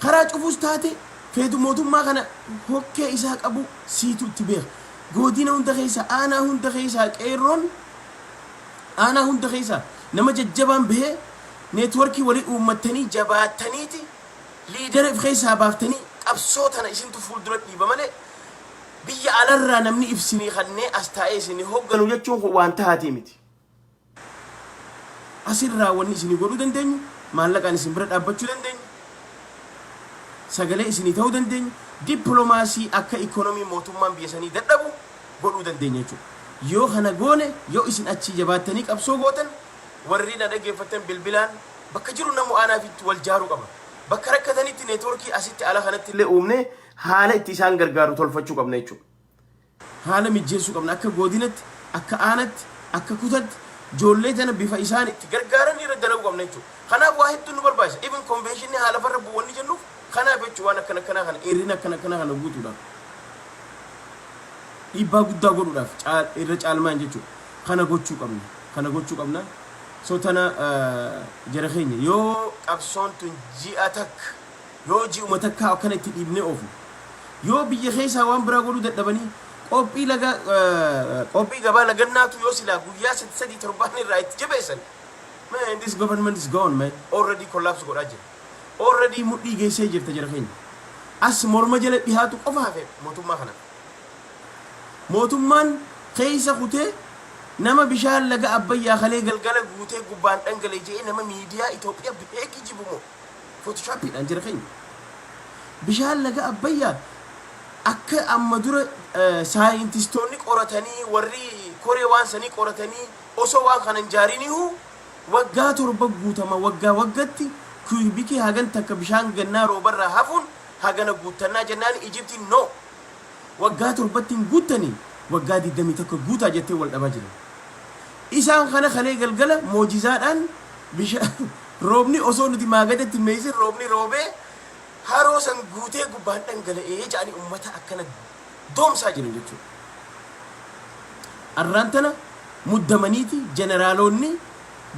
Karaa cufuus taate feetu mootummaa kana hokkee isaa qabu siitu beeka. Godina hunda keessa aanaa hunda keessa qeerroon aanaa hunda keessa nama jajjabaan bahee neetworkii walii uummattanii jabaattaniiti liidara keessaa baaftanii qabsoo tana isintu fuuldura dhiiba malee biyya alarraa namni ibsinii kannee as taa'ee isinii hoogganu jechuun waan taatee miti. Asirraa wanni isinii godhuu dandeenyu maallaqaan isin bira dhaabbachuu dandeenyu sagalee isinii ta'uu dandeenyu dippiloomaasii akka ikoonomii mootummaan biyya sanii dadhabu godhuu dandeenya jechuudha. Yoo kana goone yoo isin achi jabaattanii qabsoo gootan warri na dhaggeeffatan bilbilaan bakka jiru namu aanaafitti wal jaaruu qaba. Bakka rakkatanitti neetworkii asitti ala kanatti illee uumne haala itti isaan gargaaru tolfachuu qabna jechuudha. Haala mijjeessuu qabna akka godinatti akka aanatti akka kutatti ijoollee tana bifa isaan itti gargaaran irra dalaguu qabna jechuudha. Kanaaf waa hedduu nu barbaachisa. Even konveenshinii haala farra bu'uunni jennuuf kanaaf jechuudha waan akkanaa kana irrina akkanaa kana guutuudhaaf. Dhiibbaa guddaa godhuudhaaf irra caalmaan jechuudha. Kana gochuu qabna. Kana gochuu qabna. So tana jara keenya yoo qabsoon tun ji'a takka yoo ji'uma takka akkana itti dhiibnee oofu yoo biyya keessaa waan biraa godhuu dadhabanii qophii gabaa lagannaatu yoo silaa guyyaa 3 irraa itti jabeessan man this government is gone man already collapse godhaa jira already mudhii geessee jirta jara keenya as morma jala dhihaatu qofa hafe mootummaa kana mootummaan keessa kutee nama bishaan laga abbayyaa kalee galgala guutee gubbaan dhangalee jee nama miidiyaa Itoophiyaa beeki jibumo photoshopiidhaan jira keenya bishaan laga abbayyaa akka amma dura saayintistoonni qoratanii warri koree waan sanii qoratanii osoo waan kanan jaarinihu waggaa torba guutama waggaatti kuubikii hagan takka bishaan gannaa roobarraa hafuun hagana guutannaa jennaan Ijiptiin no waggaa torbattiin guuttanii waggaa 21 guutaa jettee wal dhabaa jiran isaan kana kalee galgala moojizaadhaan bishaan roobni osoo nuti maagadatti meeysin roobni roobee haroo san guutee gubbaan dhangala'ee jedhanii ummata akkana doomsaa jiran jechuudha. Arraantana muddamaniiti jeneraalonni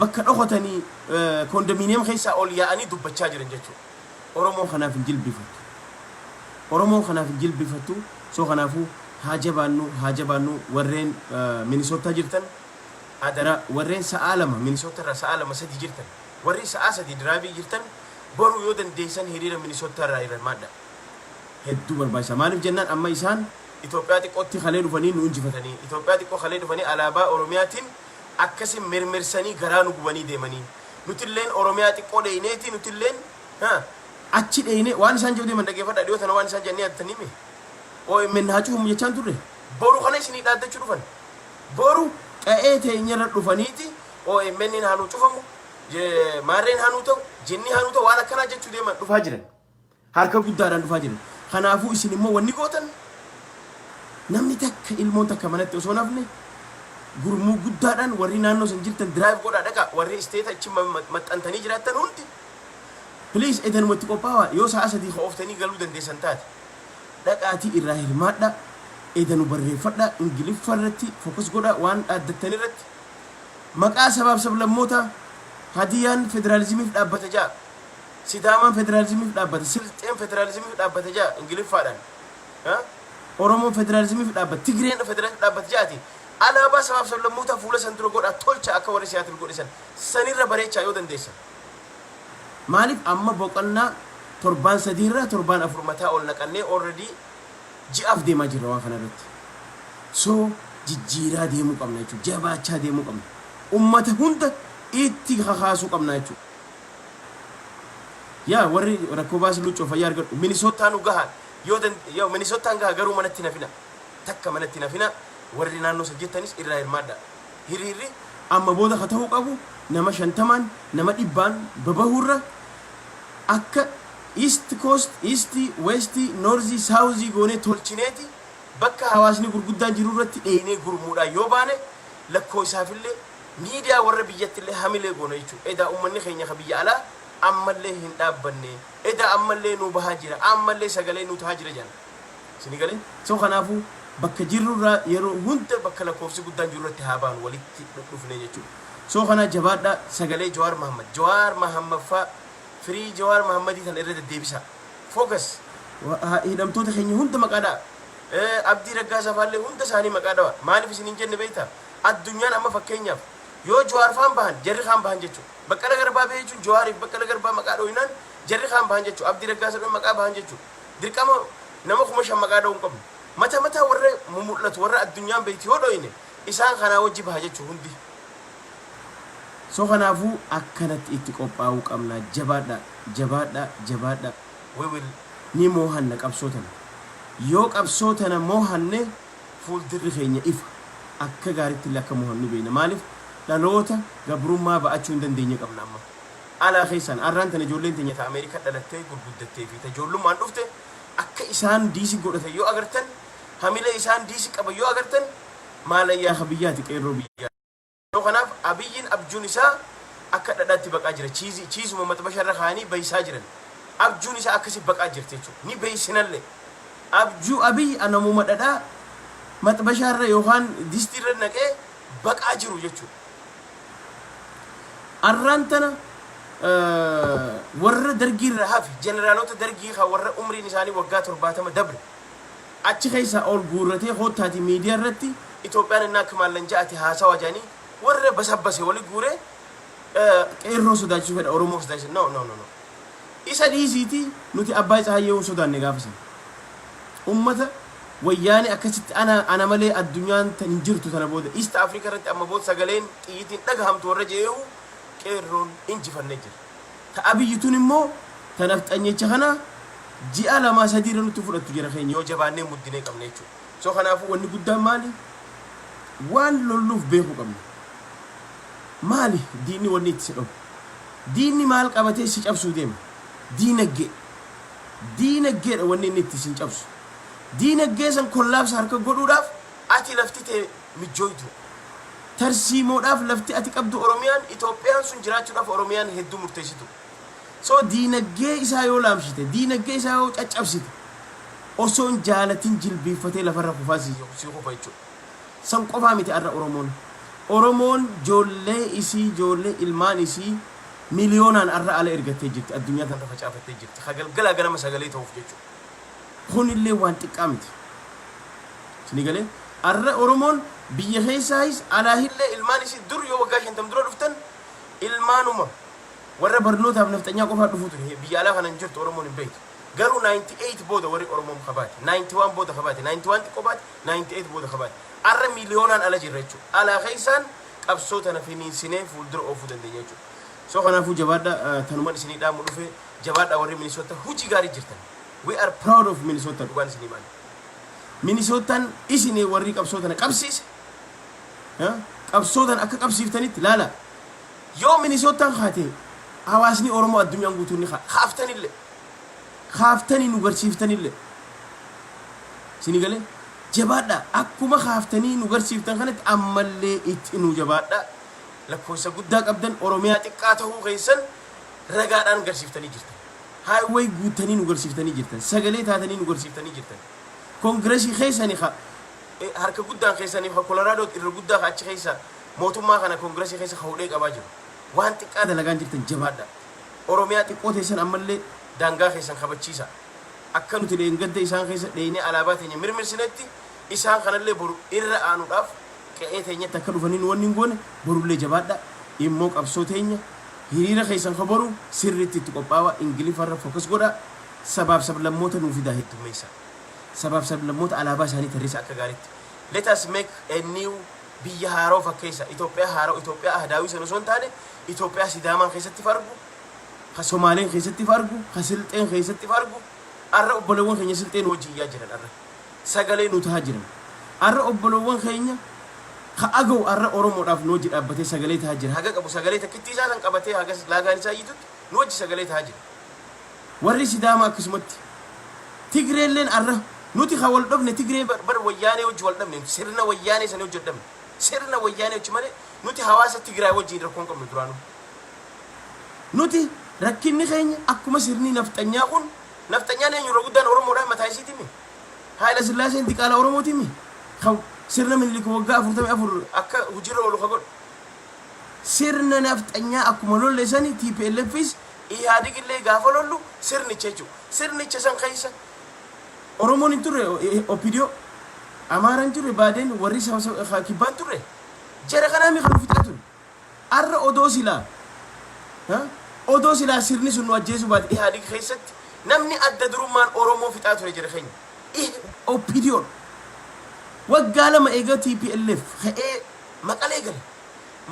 bakka dhokotanii kondominiyeem keessaa ol yaa'anii dubbachaa jiran jechuudha. Oromoo kanaaf hin jilbifattu. Oromoo kanaaf hin jilbifattu. Soo kanaafuu haa jabaannu warreen Minisootaa jirtan adara warreen sa'a lama Minisootaa irraa sa'a lama sadii jirtan warri sa'a sadii diraabii jirtan boru yoo dandeessan hiriira Minisootaa irraa hirmaadha. Hedduu barbaachisa. Maaliif jennaan amma isaan Itoophiyaa xiqqootti kalee dhufanii nu injifatanii Itoophiyaa xiqqoo kalee dhufanii alaabaa Oromiyaatiin akkasiin mirmirsanii garaa nu gubanii deemanii nutilleen Oromiyaa xiqqoo dheeyneeti nutilleen achi dheeyne waan isaan jedhu deeman dhageeffadha dhiyoo tana waan isaan jennee attanii mee OMN haacuuf jechaan turre boru kana isinii dhaaddachuu dhufan boru qa'ee teenyarra dhufaniiti OMN haanuu cufamu maarreen haanuu ta'u jinni haanuu ta'u waan akkanaa jechuu deeman dhufaa jiran harka guddaadhaan dhufaa jiran kanaafuu isin immoo wanni gootan namni takka ilmoon takka manatti osoo nafne gurmuu guddaadhaan warri naannoo san jirtan drive godhaa dhaqa warri isteeta achi maxxantanii jiraattan hundi please edanumatti qophaa'aa yoo sa'a sadii hooftanii galuu dandeessan taate dhaqaatii irraa hirmaadha edanu barreeffadha ingiliffa irratti fokus godha waan dhaaddattan irratti maqaa sabaaf sablammoota hadiyaan federaalizimiif dhaabbata jaa sidaamaan federaalizimiif dhaabbata silxeen federaalizimiif dhaabbata jaa ingiliffaadhaan Oromoon federaalizimiif dhaabbata Tigreen federaalizimiif dhaabbata jaati alaabaa sabaaf sablammoota fuula san dura godha tolcha akka warri siyaatil godhisan sanirra bareechaa yoo dandeessan maaliif amma boqonnaa torbaan sadiirraa torbaan afur mataa ol naqannee already ji'aaf deemaa jirra waan kana irratti so jijjiiraa deemuu qabna jechuudha jabaachaa deemuu qabna ummata hunda itti kakaasuu qabna jechuudha yaa warri rakkoo baasii luccoo fayyaa argadhu Minisootaan gahaa yoo Minisootaan gahaa garuu manatti nafina takka manatti nafina warri naannoo sajjettanis irraa hirmaadha hiriirri amma booda ka ta'uu qabu nama 50 nama 100 babahurra akka East Coast, East, West, North, South goone tolchineeti bakka hawaasni gurguddaan jiru irratti dheeyinee gurmuudha yoo baane lakkoo isaafillee miidiyaa warra biyyattillee hamilee goone jechuudha. Edaa uummanni keenya ka biyya alaa ammallee hin dhaabbanne edaa ammallee nu bahaa jira ammallee sagalee nu tahaa jira jedhan. Sini galee soo kanaafuu bakka jirurraa yeroo hunda bakka lakkoofsi guddaan jiru irratti haa baanu walitti dhufnee jechuudha. Soo kana jabaadha sagalee Jawaar Mahammad faa Free Jawaar Mahammadi tan irra deddeebisa focus hidhamtoota keenya hunda maqaadha Abdii Raggaasaa faallee hunda isaanii maqaadha maaliif isin hin jenne beektaa addunyaan amma fakkeenyaaf yoo Jawaar faan bahan jarri kaan bahan jechuudha Baqqala Garbaa bee jechuun Jawaariif Baqqala Garbaa maqaa dhooyinaan jarri kaan bahan jechuudha Abdii Raggaasaa maqaa bahan jechuudha dirqama nama 5,000 maqaa dhoohuu hin qabnu mata warra mul'atu warra addunyaan beekti yoo dhooyine isaan kanaa wajji baha jechuudha hundi so kanaafuu akkanatti itti qophaa'uu qabna jabaadha we will ni moohanna qabsootana yoo qabsootana moohanne fuuldirri keenya ifa akka gaariitti illee akka moohannu beekna maaliif dhaloota gabrummaa ba'achuu hin dandeenye qabna amma alaa keessan arraan tana ijoolleen teenya ta Ameerikaa dhalattee gurguddattee fi tajoollummaan dhufte akka isaan diisi godhatan yoo agartan hamilee isaan diisi qaban yoo agartan maalayyaa biyyaati qeerroo biyyaa kanaaf abiyyiin abjuun isaa akka dhadhaatti baqaa jira chiizuma maxbasharra kaanii beeysaa jiran abjuun isaa akkasi baqaa jirti jechuudha ni beeysinallee abjuu abiyyi anamuma dhadhaa maxbasharra yookaan distiirra naqee baqaa jiru jechuudha arraan tana warra dargiirra hafi jeneraalota dargii haa warra umriin isaanii waggaa 70 dabre achi keessaa ol guurratee hoottaati miidiyaa irratti Itoophiyaan innaa akka maallan ja'ati haasawa jaanii warra basabbase wali guure qeerroo sodaachuu fedha Oromoo sodaachuu no isa dhiisiiti nuti abbaa isaa hayyuu sodaanne gaafasan ummata wayyaani akkasitti ana malee addunyaan tan jirtu tana booda East Africa irratti amma booda sagaleen xiyyitiin dhagahamtu warra jeehu qeerroon injifannee jira ta abiyyituun immoo tanaf xanyecha kana ji'a lama sadii nutti fudhattu jira keenya yoo jabaannee muddinee qabne jechuudha so kanaafuu wanni guddaan maali waan lolluuf beeku qabna maali diinni wanni itti si dhabu diinni maal qabatee si cabsuu deema diinaggeedha wanni inni itti si cabsu diinagdee san kollaabsa harka godhuudhaaf ati lafti ta'e mijjooytu tarsiimoodhaaf lafti ati qabdu Oromiyaan Itoophiyaan sun jiraachuudhaaf Oromiyaan hedduu murteessitu so diinagdee isaa yoo laamshite diinagdee isaa yoo caccabsite osoon jaalatin jilbiifatee lafarra kufaa si kufa jechuudha san qofaa miti arra Oromoon ijoollee ilmaan isii miliyoonaan arra ala ergattee jirti addunyaa tan facaafattee jirti hagalgalaa ganama sagalee ta'uuf jechuudha kunillee waan xiqqaa miti sinigalee arra Oromoon biyya keessaayis alaahillee ilmaan isii dur yoo waggaa 50 dura dhuftan ilmaanuma warra barnootaaf naftanyaa qofaa dhufuutu biyya alaa kanan jirtu Oromoon hin beektu garuu 98 booda warri Oromoon qabaate 91 booda qabaate 91 qobaate 98 booda qabaate arra miliyoonaan ala jirra jechuudha alaa keessaan qabsoo tana finiinsinee fuuldura oofuu dandeenya jechuudha so kanaafuu jabaadha tanumaan isinii dhaamu dhufe jabaadha warri Minnesota hujii gaarii jirtan we are proud of Minnesota dhugaan isinii maali Minnesotaan isinii warri qabsoo tana qabsiise qabsoo tana akka qabsiiftanitti laala yoo Minnesotaan haatee hawaasni Oromoo addunyaan guutuun ni khaaftanii nu garsiiftanillee sinigalee jabaadha akkuma khaaftanii nu garsiiftan kanatti ammallee itti nu jabaadha lakkoofsa guddaa qabdan Oromiyaa xiqqaa ta'uu keessan ragaadhaan garsiiftanii jirtan highway guutanii nu garsiiftanii jirtan sagalee taatanii nu garsiiftanii jirtan kongireesii keessanii harka guddaan keessanii Colorado irra guddaa achi keessa mootummaa kana kongireesii keessa hawdhee qabaa jiru waan xiqqaa dalagaan jirtan jabaadha Oromiyaa xiqqoo teessan ammallee daangaa keessan kabachiisa akka nuti leengadda isaan keessa dheenee alaabaa teenya mirmirsinetti isaan kanallee boru irra aanuudhaaf qe'ee teenyatti akka dhufaniin wanni hin goone borullee jabaadha immoo qabsoo teenya hiriira keessan kaboru sirriitti itti qophaa'aa ingilifarra fokus godha sabaaf sablammoota nuuf fidaa heddummeessa sabaaf sablammoota alaabaa isaanii tarreessa akka gaariitti let us make a new biyya haaroo fakkeessa Itoophiyaa haaroo Itoophiyaa ahdaawii sana osoo hin taane Itoophiyaa sidaamaan keessatti fargu ka Somaaleen keessatti fargu ka Silxeen keessatti fargu arra obbolowwan keenya Silxeen wajjin iyyaa jiran arra sagalee nu tahaa jiran arra obbolowwan keenya ka agaw arra Oromoodhaaf nu wajji dhaabbatee sagalee tahaa jira haga qabu sagalee takkitti isaa kan qabatee haga laagaan isaa iyyitutti nu wajji sagalee tahaa jira warri Sidaamaa akkasumatti Tigreelleen arra nuti ka wal dhabne Tigree bar wayyaanee wajji wal dhabne sirna wayyaanee sana wajji wal dhabne sirna wayyaanee wajji malee nuti hawaasa Tigraay wajjin rakkoon qabnu duraanuu nuti rakkinni keenya akkuma sirni naftanyaa kun naftanyaan eenyu guddaan Oromoodhaan mataa isiitimi Haala Sillaaseen diqaala Oromootimi sirna Minilik waggaa 44 akka hujirra oolu ka godhu sirna naftanyaa akkuma lolleessanii TPLFis Ihaadigillee gaafa lollu sirnicha jechuudha sirnicha san keessa Oromoon hin turre Opidio Amaaraan turre baadeen warri kibbaan turre jara kanaami kan fixaa ture arra odoo silaa sirni sun nu ajjeesu baate Ihaadig keessatti namni adda durummaan Oromoo fixaa ture jira keenya Opidio waggaa lama eega TPLF ka'ee maqalee gale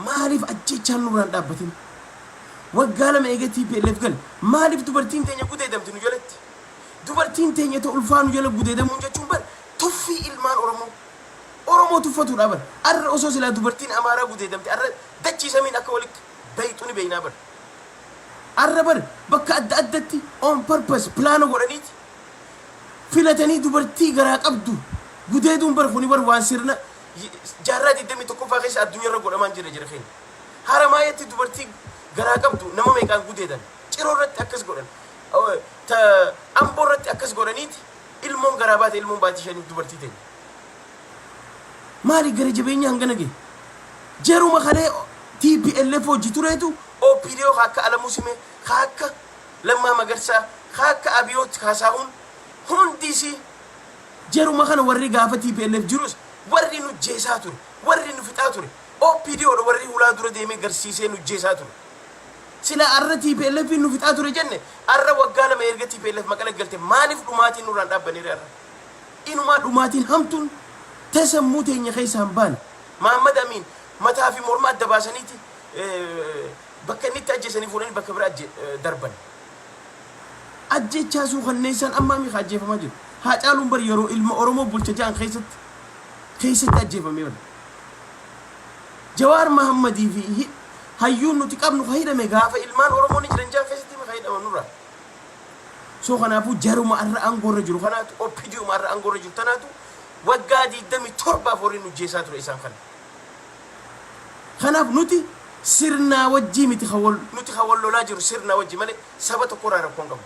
maaliif ajjechaan nurraan dhaabbatin waggaa lama eega TPLF gale maaliif dubartiin teenya gudeedamti nu jalatti dubartiin teenya ta'u ulfaanu jala gudeedamuun jechuun bar tuffii ilmaan Oromoo tuffatuudha bar arra osoo silaa dubartiin Amaaraa gudeedamti arra dachiisamiin akka walitti bayxu ni beeynaa bar arra bar bakka adda addatti on purpose plaana godhaniiti filatanii dubartii garaa qabdu gudeeduun bar kuni bar waan sirna jaarraa 21ffaa keessa addunyaarra godhamaan jira keenya Haramaayetti dubartii garaa qabdu nama meeqaan gudeedan ciroorratti akkas godhan Amboorratti akkas godhaniiti ilmoon garaa baate ilmoon baatii shanii dubartii teenya maali gara jabeenya hangana gee jeruma kalee TPLF hojii tureetu OPDO akka Alamusimee akka Lammaa Magarsaa akka Abiyoot Kaasaahun hundisi jeruma kana warri gaafa TPLF jirus warri nu jeesaa ture warri nu fixaa ture OPDO warri hulaa dura deemee garsiisee nu jeesaa ture sila arrati PLF nu fixaa ture jenne arra waggaa lama ergatti PLF maqala galte maaliif dhumaatiin nurraan dhaabbanii arra inumaa dhumaatiin hamtuun tasammuu teenya keessaan baane Muhammad Amin mataa fi morma adda baasaniiti bakka inni itti ajjeesanii fuudhanii bakka bira darban ajjechaa suu kanneessan amma mi ajjeefamaa jiru haa caaluun bari yeroo ilma Oromoo bulcha jaan keessatti ajjeefamee bara Jawaar Mahammadii fi hayyuun nuti qabnu fayyadame gaafa ilmaan Oromoo ni jiran jaan keessatti mi fayyadaman nurra soo kanaafuu jaruma arra aangoorra jiru kanaatu oppidiuma arra aangoorra jiru tanaatu waggaa 27 forii nu jeesaa ture isaan kana kanaaf nuti sirna wajjii miti nuti hawallolaa jiru sirna wajjii malee saba tokko irraa rakkoon qabu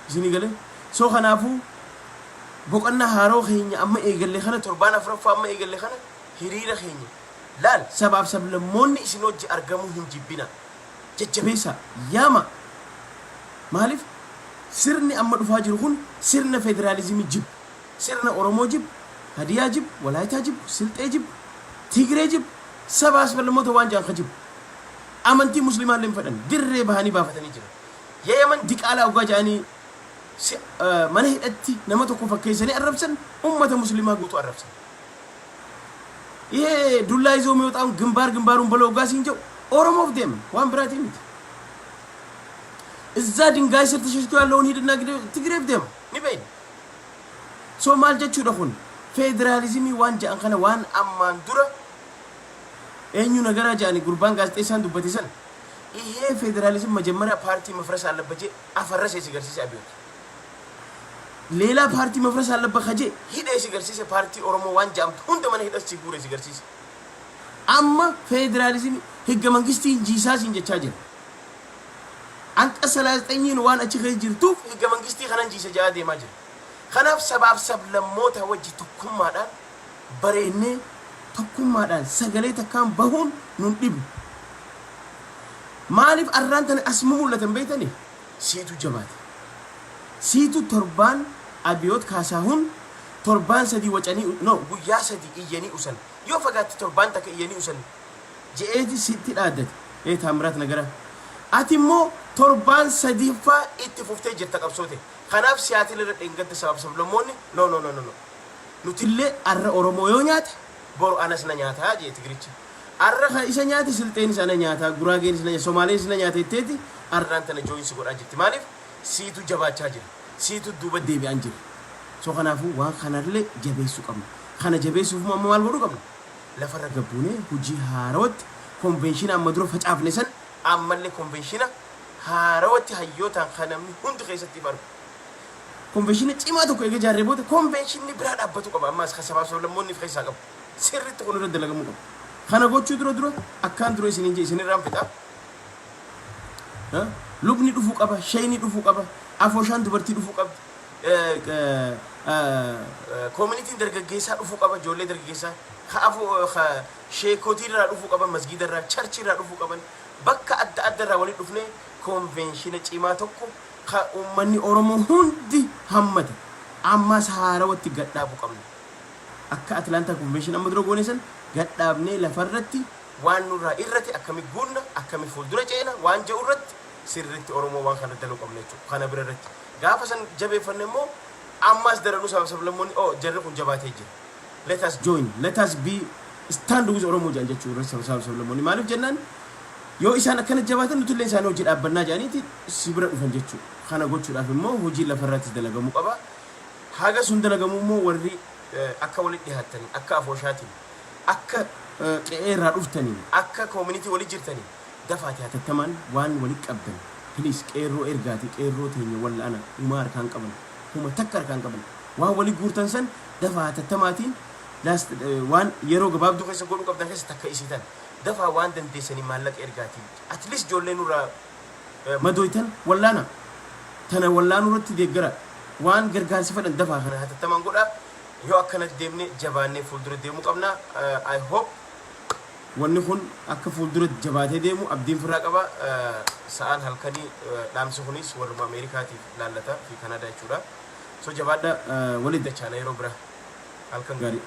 isinii galee soo kanaafuu boqonnaa haaroo keenya amma eegalle kana torbaan afuraffaa amma eegalle kana hiriira keenya laal sabaaf sablammoonni isin wajji argamuu hin jibbina jajjabeessa yaama maaliif sirni amma dhufaa jiru kun sirna federaalizimii jib sirna Oromoo jib hadiyaa jib walaayitaa jib silxee jib tigree jib sabaaf sablammoota waan jaan ka jib amantii muslimaan leen fedhan dirree bahanii baafatanii jira yeeman diqaalaa ugaa jaanii mana hidhatti nama tokko fakkeessanii arrabsan ummata muslimaa guutuu arrabsan dullaa izoo mi'ootaan ግንባሩን በለው ጋር ሲንጀው ኦሮሞፍ ደም ዋን ብራቲ ሚት እዛ ድንጋይ ስር ተሸሽቶ ያለውን ሂድና ትግሬፍ ደም ንበይ ሶማል ጀቹ ደኹን ፌደራሊዝም ዋን ጃን ከነ ዋን አማን ዱረ እኙ ነገራ ጃኒ ጉርባን ጋዜጣን ዱበቲሰን ይሄ ፌደራሊዝም መጀመሪያ ፓርቲ መፍረስ አለበት አፈረሰ ሲገርሲስ አብዮት ሌላ ፓርቲ መፍረስ አለበት ከጄ ሂደ ሲገርሲስ ፓርቲ ኦሮሞ ዋን ጃም ሁንደ ማን ሂደስ ሲጉረ ሲገርሲስ አማ ፌደራሊዝም ህገ መንግስቲ ጂሳስ እንጀቻጀ አንቀጽ 39 ዋን አቺ ጅርቱ ህገ መንግስቲ ከነን ጂሰ ጃዴ ማጀ ከናፍ ሰባብ ሰብ ለሞታ ወጅ ተኩማዳን በሬኔ ተኩማዳን ሰገሌ ተካም በሁን ኑን ዲብ ማሊፍ አራንተን አስሙሙ ለተንበይተኒ ሲቱ ጀማት ሲቱ ቶርባን አብዮት ካሳሁን ቶርባን ሰዲ ወጨኒ ኖ ጉያ ሰዲ እየኒ ኡሰን ዮ ፈጋት ቶርባን ተከ እየኒ ኡሰን ጄቲ ሲቲ ዳደት ታምራት ነገራ አቲሞ ቶርባን ሰዲፋ ኢትፉፍቴ ጀተ ቀብሶቴ ከናፍ ሲያትል ለደንገት ሰባብ ሰብለሞኒ ኖ ኖ ኖ ኖ ኑትሌ አረ ኦሮሞ ዮኛት ቦር አነስ ነኛታ ጄቲ ግሪች አረ ኢሰኛት ስልጤን ሰነኛታ ጉራጌን ሰነኛ ሶማሌን ሰነኛታ ኢቴቲ አራንተነ ጆይንስ ጎዳጅቲ ማሊፍ ሲቱ ጀባቻ ጅር ሲቱ ዱበ ዴቢ አንጅር ሶ ከናፉ ዋን ከናድለ ጀቤሱ ቀም ከነ ጀቤሱ ማማል ወዱ ቀም ለፈረገቡኔ ሁጂ ሃሮት ኮንቬንሽን አመድሮ ፈጫፍነሰን አመለ ኮንቬንሽን ሃሮት ሃዮታን ከነም ሁንድ ከሰቲ ባር ኮንቬንሽን ጪማቶ ኮ የጃሬቦት ኮንቬንሽን ብራ ዳበቱ ቀም አማስ ከሰባሰው ለሞን ይፈይሳ ቀም ሲርት ሆኖ ደለገሙ ቀም ከነጎቹ ድሮ አካን ድሮ ሲንጂ ሲንራም ፈጣ ሉብኒ ዱፉ ቀባ ሸይኒ ዱፉ ቀባ አፎሻን ድበርቲ ዱፉ ቀባ ኮሚኒቲ ደርገጌሳ ዱፉ ቀባ ጆሌ ደርገጌሳ ከአፎ ሼኮቲ ራ ዱፉ ቀባ መስጊድ ራ ቸርች ራ ዱፉ ቀባ በካ አደራ ወሊ ዱፍኔ ኮንቬንሽን ጪማ ተኮ ከኡመኒ ኦሮሞ ሁንዲ ሐመተ አማስ ሃራወቲ ገዳቡ ቀም አካ አትላንታ ኮንቬንሽን አመድሮ ጎኔሰን ገዳብኔ ለፈረቲ ዋኑራ ኢረቲ አከሚ ጉና አከሚ ፉልዱረ ጨና ዋንጀ ኡረት ሲርት ኦሮሞ ዋን ከነ ደሎ ቀምነቹ ከነ ብረረት ጋፈሰን ጀቤ ፈነሞ አማስ ደረኑ ሰብሰብ ለሞኒ ኦ ጀረኩን ጀባቴ ጅ let us join let us be stand with ኦሮሞ ጃንጀቹ ሰብሰብ ለሞኒ ማለት ጀናን ዮ ኢሳን ከነ ጀባተን ኑትሌ ሳኖ ጅ ዳበና ጃኒቲ ሲብረ ፈንጀቹ ከነ ጎቹ ዳፍሞ ሁጂ ለፈረት ደለገሙ ቀባ ሀገሱን ደለገሙሞ ወሪ አካ ወሊ ዲሃተኒ አካ አፎሻቲ አካ ቀኤራ ዱፍተኒ አካ ኮሚኒቲ ወሊ ጅርተኒ دفعت يا تتمان وان ولي قبل بليز قيرو ارغاتي قيرو تيني ولا انا عمر كان قبل هم تكر كان قبل وا ولي غورتنسن دفعت تتماتين لاست وان يرو غباب دو كيس غورو قبل كيس تكايسيتان دفع وان دن ديسني مالك ارغاتي اتليست جولي نورا مدويتن ولا انا تنا ولا نورت ديغرا وان غرغان سفدن دفع خنا تتمان غودا يو اكنت ديمني جباني فولدر ديمو قبنا اي هوب wanni kun akka fuulduratti jabaatee deemu abdiin firaa qaba sa'aan halkanii dhaamsi kunis warra Ameerikaatiif laallata fi Kanaadaa jechuudha so jabaadha waliin dachaana yeroo bira halkan gaarii